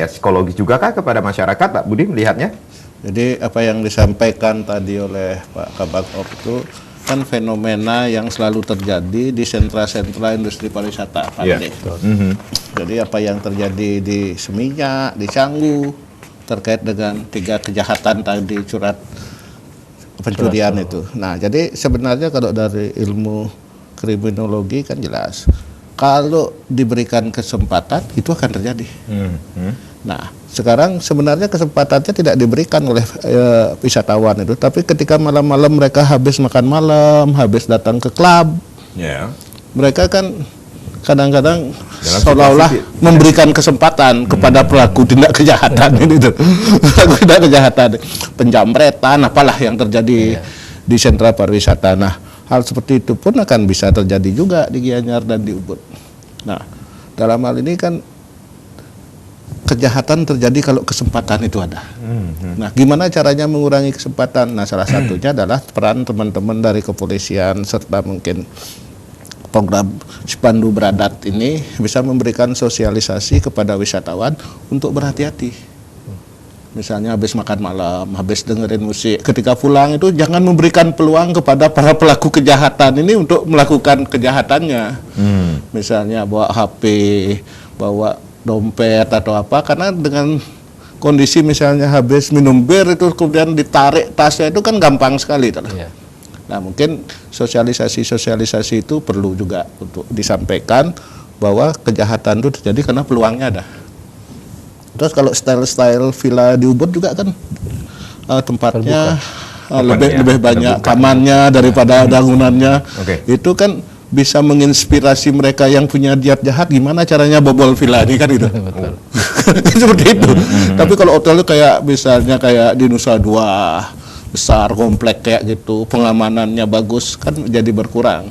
psikologis juga kah kepada masyarakat, Pak Budi melihatnya? Jadi apa yang disampaikan tadi oleh Pak Kabak Op itu kan fenomena yang selalu terjadi di sentra-sentra industri pariwisata, Pak Ade. Jadi apa yang terjadi di Seminyak, di Canggu terkait dengan 3 kejahatan tadi, curat, pencurian itu. Nah, jadi sebenarnya kalau dari ilmu kriminologi kan jelas, kalau diberikan kesempatan itu akan terjadi. Nah, sekarang sebenarnya kesempatannya tidak diberikan oleh wisatawan itu, tapi ketika malam-malam mereka habis makan malam, habis datang ke klub, mereka kan kadang-kadang seolah-olah memberikan kesempatan kepada pelaku tindak kejahatan ini tuh, pelaku tindak kejahatan, penjamretan, apalah yang terjadi di sentra pariwisata. Nah, hal seperti itu pun akan bisa terjadi juga di Gianyar dan di Ubud. Nah, dalam hal ini kan kejahatan terjadi kalau kesempatan itu ada. Nah, gimana caranya mengurangi kesempatan? Nah, salah satunya adalah peran teman-teman dari kepolisian serta mungkin program Cipandu Beradat ini bisa memberikan sosialisasi kepada wisatawan untuk berhati-hati. misalnya habis makan malam, habis dengerin musik, ketika pulang itu jangan memberikan peluang kepada para pelaku kejahatan ini untuk melakukan kejahatannya. Misalnya bawa HP, bawa dompet atau apa, karena dengan kondisi misalnya habis minum bir itu kemudian ditarik tasnya itu kan gampang sekali. Iya. Nah, mungkin sosialisasi itu perlu juga untuk disampaikan bahwa kejahatan itu terjadi karena peluangnya ada. Terus kalau style-style villa di Ubud juga kan tempatnya lebih banyak kamarnya daripada bangunannya. Itu kan bisa menginspirasi mereka yang punya niat jahat gimana caranya bobol villa ini kan gitu. Seperti itu. Tapi kalau hotel itu kayak misalnya kayak di Nusa Dua, besar, komplek kayak gitu, pengamanannya bagus, kan jadi berkurang.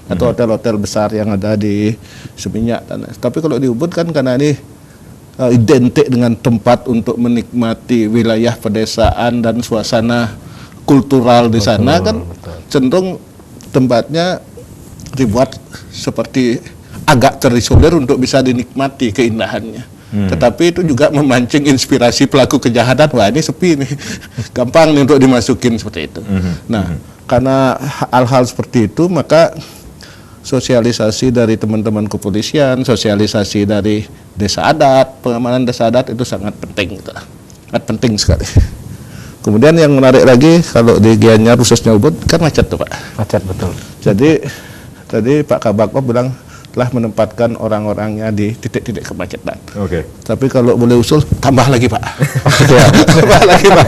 Atau hotel-hotel besar yang ada di Seminyak. Tapi kalau di Ubud kan karena ini identik dengan tempat untuk menikmati wilayah pedesaan dan suasana kultural di sana, kan cenderung tempatnya dibuat seperti agak terisolir untuk bisa dinikmati keindahannya. Tetapi itu juga memancing inspirasi pelaku kejahatan. Wah, ini sepi nih, gampang nih untuk dimasukin seperti itu. Nah, karena hal-hal seperti itu, maka sosialisasi dari teman-teman kepolisian, sosialisasi dari desa adat, pengamanan desa adat itu sangat penting, sangat penting sekali. Kemudian yang menarik lagi, kalau di Gianyar khususnya Ubud kan macet tuh Pak. Macet, betul. Jadi tadi Pak Kabako bilang telah menempatkan orang-orangnya di titik-titik kemacetan. Tapi kalau boleh usul, tambah lagi Pak. Tambah lagi Pak.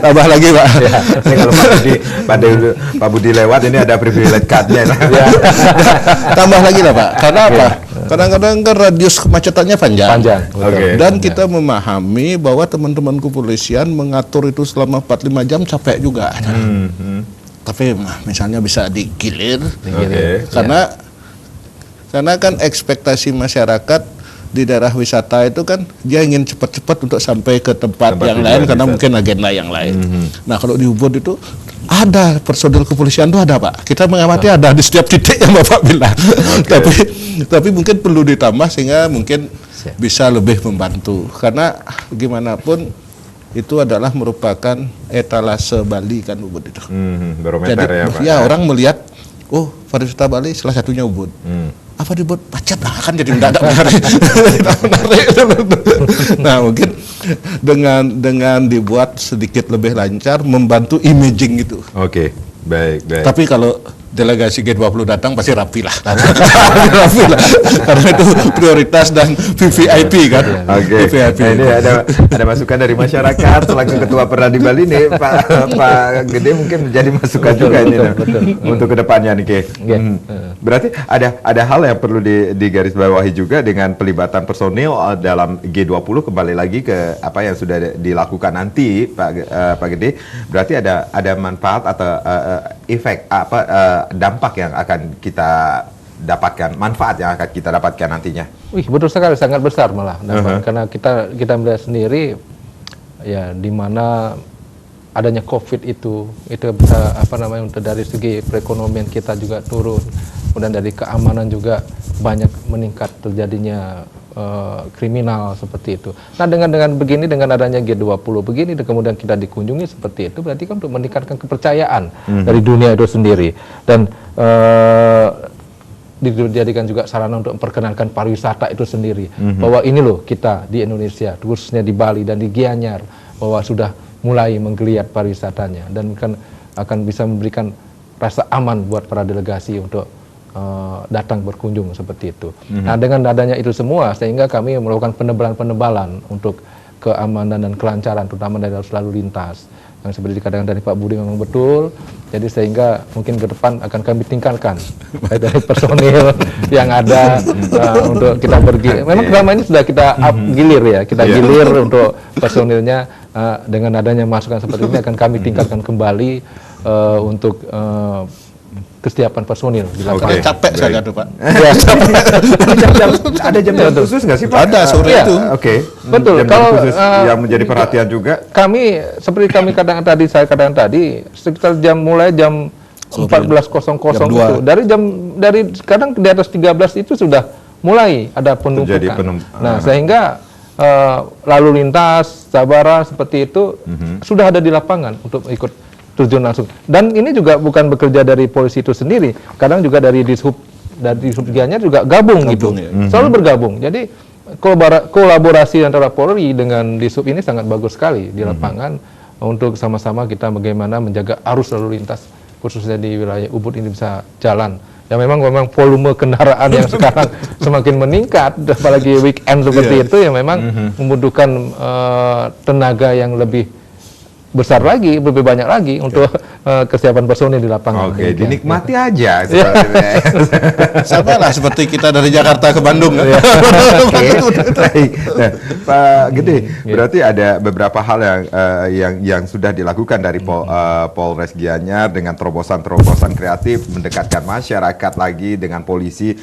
Tambah lagi Pak. Ya, ini kalau Pak Budi lewat ini ada privilege card-nya. Tambah lagi lah Pak. Karena apa? Kadang-kadang kan radius kemacetannya panjang. Dan kita memahami bahwa teman-teman kepolisian mengatur itu selama 45 jam capek juga. Tapi misalnya bisa digilir. Karena kan ekspektasi masyarakat di daerah wisata itu kan dia ingin cepat-cepat untuk sampai ke tempat yang lain karena mungkin agenda yang lain. Nah, kalau di Ubud itu ada personil kepolisian itu ada Pak. Kita mengamati ada di setiap titik yang Bapak bilang. Tapi mungkin perlu ditambah sehingga mungkin bisa lebih membantu. Karena bagaimanapun itu adalah merupakan etalase Bali kan Ubud itu. Barometer. Jadi, ya Pak. Ya, orang melihat, oh pariwisata Bali salah satunya Ubud. Apa dibuat macet? Kan jadi mendadak menarik. Nah, mungkin dengan dibuat sedikit lebih lancar membantu imaging itu. Baik. Tapi kalau delegasi G20 datang pasti rapi lah. Rapi lah. Karena itu prioritas dan VVIP kan. VVIP. Nah, ini ada masukan dari masyarakat selaku ketua Perda di Bali nih, Pak Gede mungkin menjadi masukan juga ini untuk kedepannya nih, Ki. Berarti ada hal yang perlu digarisbawahi juga dengan pelibatan personil dalam G20, kembali lagi ke apa yang sudah dilakukan nanti, Pak Gede. Berarti ada manfaat atau efek dampak yang akan kita dapatkan, manfaat yang akan kita dapatkan nantinya. Betul sekali, sangat besar malah. Karena kita melihat sendiri ya di mana adanya COVID itu bisa untuk dari segi perekonomian kita juga turun, kemudian dari keamanan juga banyak meningkat terjadinya kriminal seperti itu. Nah, dengan begini, dengan adanya G20 begini, dan kemudian kita dikunjungi seperti itu, berarti kan untuk meningkatkan kepercayaan dari dunia itu sendiri, dan dijadikan juga sarana untuk memperkenalkan pariwisata itu sendiri, bahwa ini loh kita di Indonesia, khususnya di Bali dan di Gianyar, bahwa sudah mulai menggeliat pariwisatanya, dan kan akan bisa memberikan rasa aman buat para delegasi untuk datang berkunjung seperti itu. Nah, dengan adanya itu semua, sehingga kami melakukan penebalan untuk keamanan dan kelancaran, terutama dari arus lalu lintas. Yang seperti dikatakan dari Pak Budi memang betul. Jadi sehingga mungkin ke depan akan kami tingkatkan dari personil yang ada untuk kita pergi. Memang selama ini sudah kita gilir ya, kita gilir untuk personilnya. Dengan adanya masukan seperti ini akan kami tingkatkan kembali untuk kesiapan personil. Capek saya tuh Pak. Ada jam-jam khusus nggak sih Pak? Ada sore itu. Betul. Kalau khusus yang menjadi perhatian juga. Kami seperti saya katakan tadi sekitar mulai jam 14.00 itu. Dari kadang di atas 13 itu sudah mulai ada penumpukan. Nah, sehingga lalu lintas, sabara seperti itu sudah ada di lapangan untuk ikut terjun langsung. Dan ini juga bukan bekerja dari polisi itu sendiri, kadang juga dari Dishub Gianyar juga gabung gitu, ya. selalu bergabung. Jadi kolaborasi antara Polri dengan Dishub ini sangat bagus sekali di lapangan untuk sama-sama kita bagaimana menjaga arus lalu lintas khususnya di wilayah Ubud ini bisa jalan. Ya memang volume kendaraan yang sekarang semakin meningkat, apalagi weekend seperti itu ya memang membutuhkan tenaga yang lebih besar lagi, lebih banyak lagi untuk kesiapan personil di lapangan. Oke, dinikmati aja sebenarnya. Sama lah seperti kita dari Jakarta ke Bandung. Oke, baik. Nah, Pak Gede, berarti ada beberapa hal yang sudah dilakukan dari Polres Gianyar dengan terobosan-terobosan kreatif mendekatkan masyarakat lagi dengan polisi.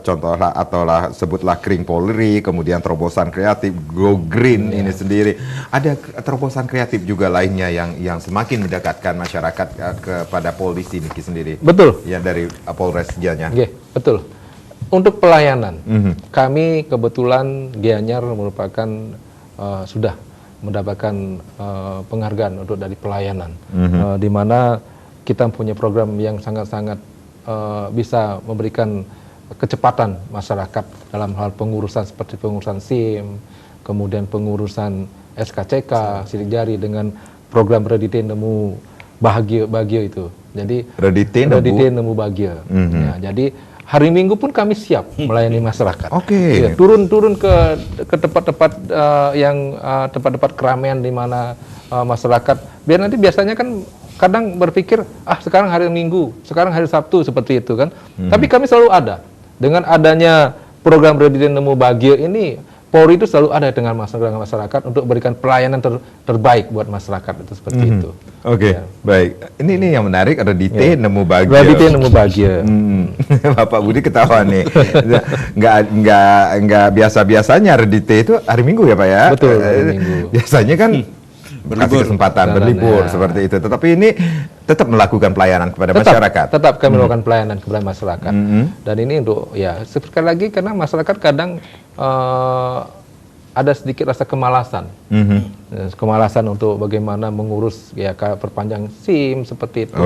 Contohlah sebutlah Kring Polri, kemudian terobosan kreatif Go Green ini sendiri. Ada terobosan kreatif juga lainnya yang semakin mendekatkan masyarakat kepada polisi ini sendiri. Betul. Ya, dari Polres Gianyar. Oke, betul. Untuk pelayanan, kami kebetulan Gianyar merupakan sudah mendapatkan penghargaan untuk dari pelayanan, di mana kita punya program yang sangat-sangat bisa memberikan kecepatan masyarakat dalam hal pengurusan seperti pengurusan SIM, kemudian pengurusan SKCK, sidik jari dengan program Redite Nemu Bahagia itu. Jadi Redite Nemu Bahagia. Ya, jadi hari Minggu pun kami siap melayani masyarakat. Oke. Ya, turun ke tempat-tempat tempat-tempat keramaian di mana masyarakat. Biar nanti biasanya kan kadang berpikir sekarang hari Minggu, sekarang hari Sabtu seperti itu kan. Tapi kami selalu ada. Dengan adanya program Redite Nemu Bahagia ini, Polri itu selalu ada dengan masyarakat untuk berikan pelayanan terbaik buat masyarakat itu seperti itu. Oke, Ya. baik. Ini yang menarik, Redite Nemu Bahagia. Redite Nemu Bahagia. Bapak Budi ketawa nih. Nggak biasa-biasanya Redite itu hari Minggu ya Pak ya? Betul, hari Minggu. Biasanya kan kasih kesempatan berlibur ya. seperti itu. Tetapi ini tetap melakukan pelayanan kepada masyarakat. Tetap kami melakukan pelayanan kepada masyarakat. Dan ini untuk sekali lagi karena masyarakat kadang ada sedikit rasa kemalasan. Kemalasan untuk bagaimana mengurus kayak perpanjang SIM seperti itu.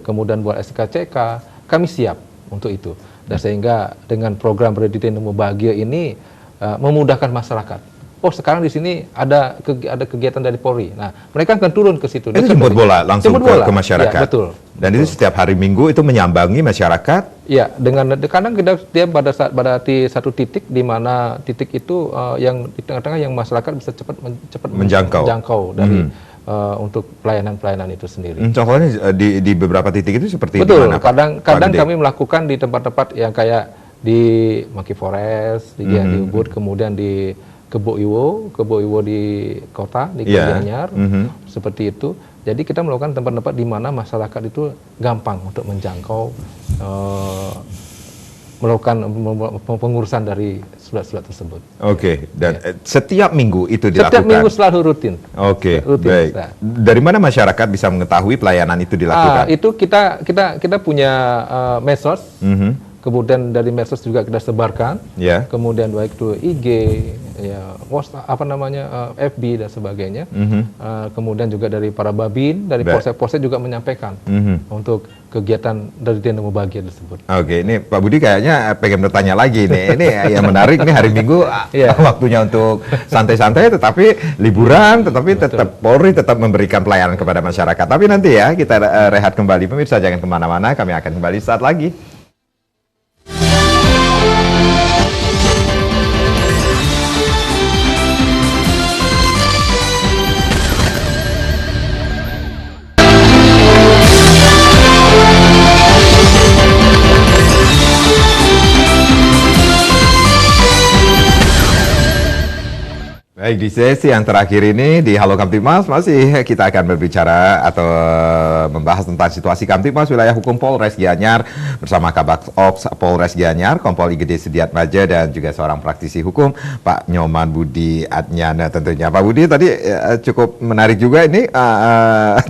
Kemudian buat SKCK, kami siap untuk itu. Dan sehingga dengan program Redite Nemu Bahagia ini memudahkan masyarakat. Oh, sekarang di sini ada kegiatan dari Polri. Nah, mereka akan turun ke situ. Itu jemput bola langsung ke masyarakat. Ya, betul. Dan itu setiap hari Minggu itu menyambangi masyarakat. Ya, dengan kadang dia pada satu titik di mana titik itu yang di tengah-tengah yang masyarakat bisa cepat menjangkau dari untuk pelayanan itu sendiri. Contohnya di beberapa titik itu seperti betul. Mana, Kadang kami melakukan di tempat-tempat yang kayak di Maki Forest, di Gianyar Ubud, kemudian di Kebo Iwo di kota, di Gianyar, seperti itu. Jadi kita melakukan tempat-tempat di mana masyarakat itu gampang untuk menjangkau, melakukan pengurusan dari surat-surat tersebut. Oke, dan setiap minggu itu dilakukan? Setiap minggu selalu rutin. Oke, baik. Nah. Dari mana masyarakat bisa mengetahui pelayanan itu dilakukan? Itu kita punya medsos. Kemudian dari medsos juga kita sebarkan, kemudian baik itu IG, WhatsApp, FB dan sebagainya. Kemudian juga dari para babin, dari polsek-polsek juga menyampaikan untuk kegiatan dari Nemu Bahagia tersebut. Oke, ini Pak Budi kayaknya pengen bertanya lagi nih. Ini yang menarik nih, hari Minggu waktunya untuk santai-santai, tetapi liburan, tetapi tetap Polri tetap memberikan pelayanan kepada masyarakat. Tapi nanti ya kita rehat kembali, pemirsa jangan kemana-mana, kami akan kembali saat lagi. Baik, di sesi yang terakhir ini di Halo Kamtibmas masih kita akan berbicara atau membahas tentang situasi Kamtibmas wilayah hukum Polres Gianyar bersama Kabak Ops Polres Gianyar, Kompol IGD Sudiatmadja dan juga seorang praktisi hukum Pak Nyoman Budi Adnyana tentunya. Pak Budi tadi cukup menarik juga ini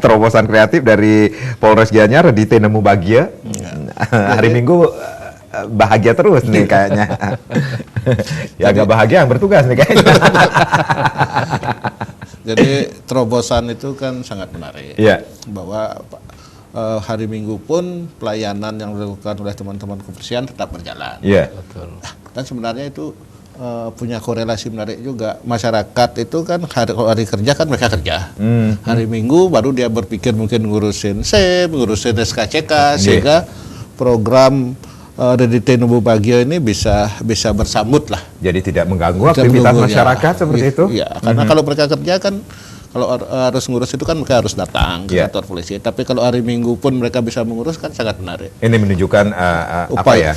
terobosan kreatif dari Polres Gianyar di Nemu Bahagia. Hari Minggu bahagia terus nih kayaknya. Ya agak bahagia yang bertugas nih kayaknya. Jadi terobosan itu kan sangat menarik. Iya. Bahwa hari Minggu pun pelayanan yang dilakukan oleh teman-teman kebersihan tetap berjalan. Iya. Betul. Dan sebenarnya itu punya korelasi menarik juga. Masyarakat itu kan hari kerja kan mereka kerja. Hari Minggu baru dia berpikir mungkin ngurusin SEM, ngurusin SKCK, sehingga program Redite Nubu Bagio ini bisa bersambut lah. Jadi tidak mengganggu aktivitas masyarakat seperti itu? Iya, karena kalau mereka kerja kan kalau harus ngurus itu kan mereka harus datang ke kantor polisi. Tapi kalau hari Minggu pun mereka bisa mengurus kan sangat menarik. Ini menunjukkan upaya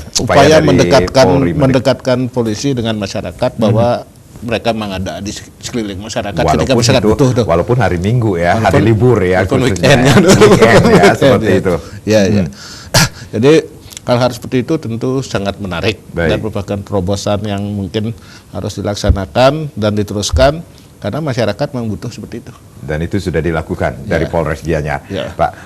dari Polri mendekatkan polisi dengan masyarakat bahwa mereka memang ada di sekeliling masyarakat ketika walaupun masyarakat itu, butuh tuh. walaupun hari Minggu ya, hari libur ya, Walaupun khususnya. weekend ya, seperti itu. Ya, ya. Jadi hal-hal seperti itu tentu sangat menarik dan merupakan terobosan yang mungkin harus dilaksanakan dan diteruskan karena masyarakat memang butuh seperti itu. Dan itu sudah dilakukan dari Polres Gianyar.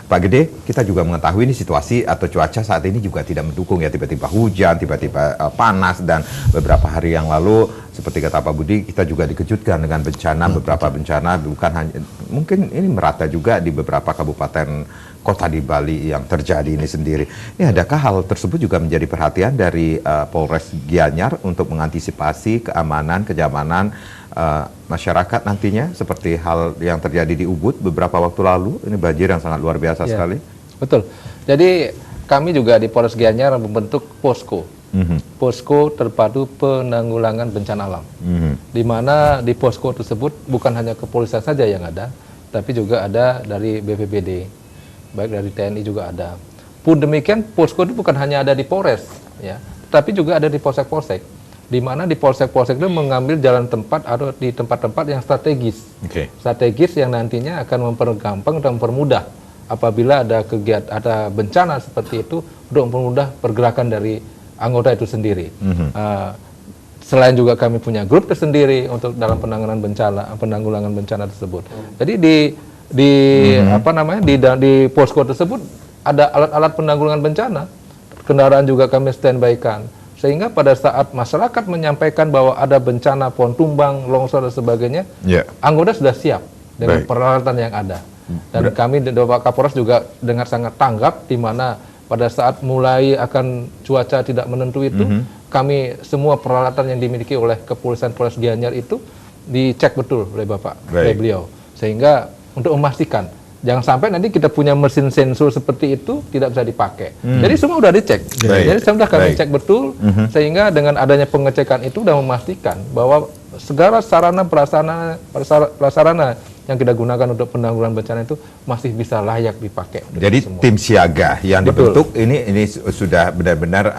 Pak Gede, kita juga mengetahui ini situasi atau cuaca saat ini juga tidak mendukung ya, tiba-tiba hujan, tiba-tiba panas, dan beberapa hari yang lalu seperti kata Pak Budi, kita juga dikejutkan dengan bencana, beberapa bencana, bukan hanya mungkin ini merata juga di beberapa kabupaten kota di Bali yang terjadi ini sendiri. Ini adakah hal tersebut juga menjadi perhatian dari Polres Gianyar untuk mengantisipasi keamanan, kenyamanan masyarakat nantinya seperti hal yang terjadi di Ubud beberapa waktu lalu? Ini banjir yang sangat luar biasa sekali. Betul. Jadi kami juga di Polres Gianyar membentuk posko. Posko terpadu penanggulangan bencana alam. Di mana di posko tersebut bukan hanya kepolisian saja yang ada, tapi juga ada dari BPBD, baik dari TNI juga ada. Pun demikian posko itu bukan hanya ada di Polres, ya, tapi juga ada di polsek-polsek. Di mana di polsek-polsek itu mengambil jalan tempat atau di tempat-tempat yang strategis. Strategis yang nantinya akan mempergampang dan mempermudah apabila ada kegiatan, ada bencana seperti itu untuk mempermudah pergerakan dari anggota itu sendiri. Selain juga kami punya grup tersendiri untuk dalam penanganan bencana, penanggulangan bencana tersebut. Jadi di posko tersebut ada alat-alat penanggulangan bencana, kendaraan juga kami standby-kan, sehingga pada saat masyarakat menyampaikan bahwa ada bencana pohon tumbang, longsor dan sebagainya, anggota sudah siap dengan peralatan yang ada. Dan kami di Bapak Kapolres juga dengan sangat tanggap, di mana pada saat mulai akan cuaca tidak menentu itu, kami semua peralatan yang dimiliki oleh Kepolisian Polres Gianyar itu dicek betul oleh Bapak, oleh beliau, sehingga untuk memastikan jangan sampai nanti kita punya mesin sensor seperti itu tidak bisa dipakai. Jadi semua sudah dicek. Jadi sudah kami cek betul, sehingga dengan adanya pengecekan itu sudah memastikan bahwa segala sarana prasarana yang kita gunakan untuk penanggulangan bencana itu masih bisa layak dipakai. Jadi semua. Tim siaga yang dibentuk ini sudah benar-benar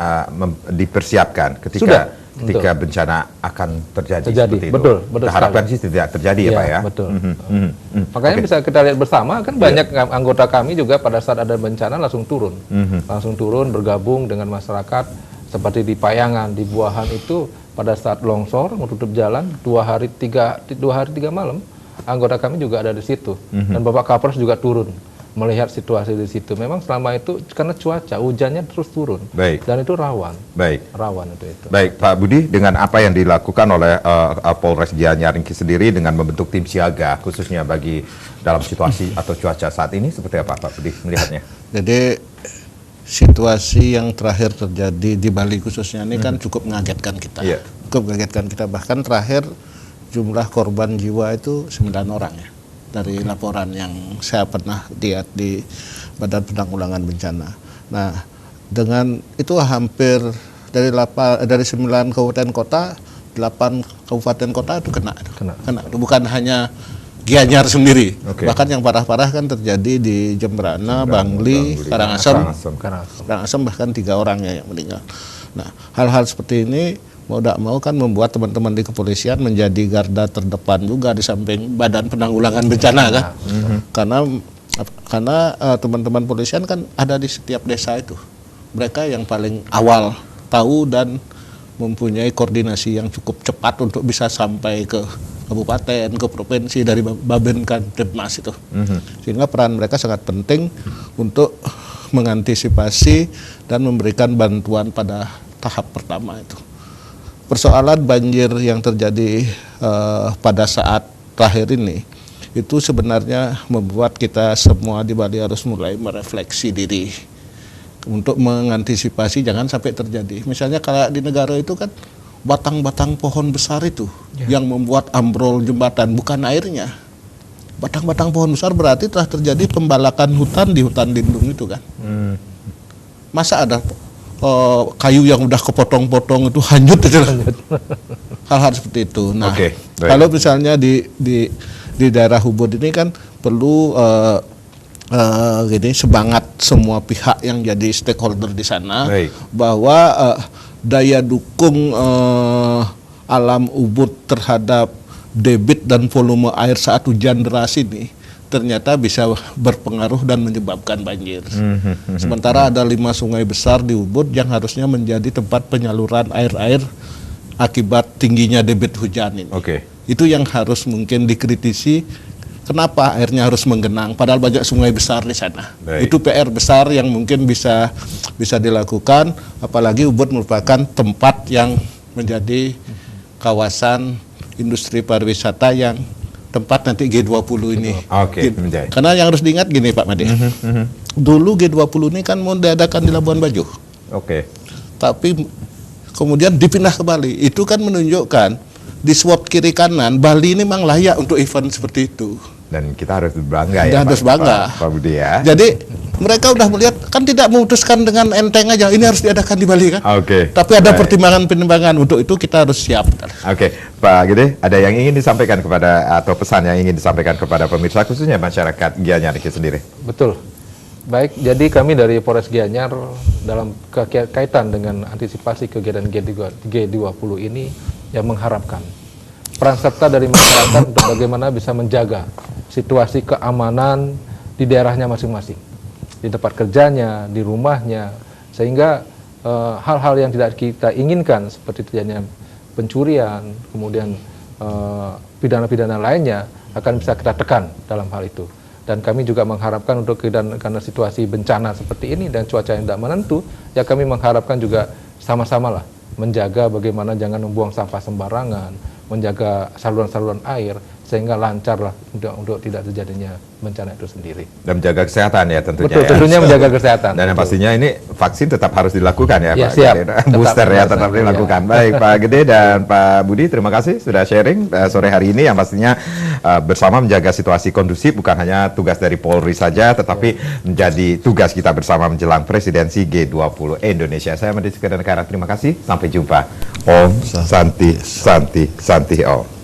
dipersiapkan ketika bencana akan terjadi seperti itu. Betul harapkan sih tidak terjadi ya Pak ya. Betul. Makanya bisa kita lihat bersama kan banyak anggota kami juga pada saat ada bencana langsung turun. Langsung turun bergabung dengan masyarakat seperti di Payangan, di Buahan itu pada saat longsor menutup jalan 2 hari 3 malam, anggota kami juga ada di situ. Dan Bapak Kapolres juga turun melihat situasi di situ. Memang selama itu karena cuaca hujannya terus turun, dan itu rawan. Rawan itu. Baik, Pak Budi, dengan apa yang dilakukan oleh Polres Gianyar sendiri dengan membentuk tim siaga khususnya bagi dalam situasi atau cuaca saat ini, seperti apa Pak Budi melihatnya? Jadi situasi yang terakhir terjadi di Bali khususnya ini kan cukup mengagetkan kita. Cukup mengagetkan kita, bahkan terakhir jumlah korban jiwa itu 9 orang ya. Dari laporan yang saya pernah lihat di Badan Penanggulangan Bencana. Nah, dengan itu hampir dari 9 kabupaten kota, 8 kabupaten kota itu kena. Bukan hanya Gianyar sendiri. Bahkan yang parah-parah kan terjadi di Jembrana, Bangli, Karangasem bahkan 3 orang ya yang meninggal. Nah, hal-hal seperti ini mau tidak mau kan membuat teman-teman di kepolisian menjadi garda terdepan juga di samping Badan Penanggulangan Bencana kan. Karena teman-teman polisian kan ada di setiap desa itu. Mereka yang paling awal tahu dan mempunyai koordinasi yang cukup cepat untuk bisa sampai ke kabupaten, ke provinsi dari Babinkamtibmas itu. Sehingga peran mereka sangat penting untuk mengantisipasi dan memberikan bantuan pada tahap pertama itu. persoalan banjir yang terjadi pada saat terakhir ini itu sebenarnya membuat kita semua di Bali harus mulai merefleksi diri untuk mengantisipasi jangan sampai terjadi. Misalnya kayak di negara itu kan batang-batang pohon besar itu yang membuat ambrol jembatan, bukan airnya. Batang-batang pohon besar berarti telah terjadi pembalakan hutan di hutan lindung itu kan. Masa ada kayu yang udah kepotong-potong itu hanyut aja lah. Hal-hal seperti itu. Nah, kalau misalnya di daerah Ubud ini kan perlu semangat semua pihak yang jadi stakeholder di sana bahwa daya dukung alam Ubud terhadap debit dan volume air saat hujan deras ini ternyata bisa berpengaruh dan menyebabkan banjir. Sementara ada 5 sungai besar di Ubud yang harusnya menjadi tempat penyaluran air-air akibat tingginya debit hujan ini. Itu yang harus mungkin dikritisi, kenapa airnya harus menggenang padahal banyak sungai besar di sana. Itu PR besar yang mungkin bisa dilakukan, apalagi Ubud merupakan tempat yang menjadi kawasan industri pariwisata yang tempat nanti G20 ini. Karena yang harus diingat gini Pak Made. Dulu G20 ini kan mau diadakan di Labuan Bajo. Tapi kemudian dipindah ke Bali. Itu kan menunjukkan di SWOT kiri kanan Bali ini memang layak untuk event seperti itu. Dan kita harus bangga ya, harus bangga. Pak Budi ya. Jadi mereka udah melihat kan tidak memutuskan dengan enteng aja ini harus diadakan di Bali kan. Tapi ada pertimbangan-pertimbangan, untuk itu kita harus siap. Pak Gede, ada yang ingin disampaikan kepada atau pesan yang ingin disampaikan kepada pemirsa khususnya masyarakat Gianyar sendiri? Betul. Baik, jadi kami dari Polres Gianyar dalam kaitan dengan antisipasi kegiatan G20 ini yang mengharapkan peran serta dari masyarakat untuk bagaimana bisa menjaga situasi keamanan di daerahnya masing-masing, di tempat kerjanya, di rumahnya, sehingga hal-hal yang tidak kita inginkan seperti terjadinya pencurian, kemudian pidana-pidana lainnya akan bisa kita tekan dalam hal itu. Dan kami juga mengharapkan untuk karena situasi bencana seperti ini dan cuaca yang tidak menentu, ya kami mengharapkan juga sama-sama lah menjaga bagaimana jangan membuang sampah sembarangan, menjaga saluran-saluran air sehingga lancar lah untuk tidak terjadinya bencana itu sendiri. Dan menjaga kesehatan ya tentunya. Betul, tentunya menjaga kesehatan. Dan yang pastinya ini vaksin tetap harus dilakukan ya, ya Pak siap. Gede. Booster ya tetap dilakukan. Baik Pak Gede dan Pak Budi, terima kasih sudah sharing sore hari ini yang pastinya bersama menjaga situasi kondusif bukan hanya tugas dari Polri saja, tetapi menjadi tugas kita bersama menjelang presidensi G20 Indonesia. Saya Made Sekadar Karat, terima kasih. Sampai jumpa. Om Santi Santi Santi Om.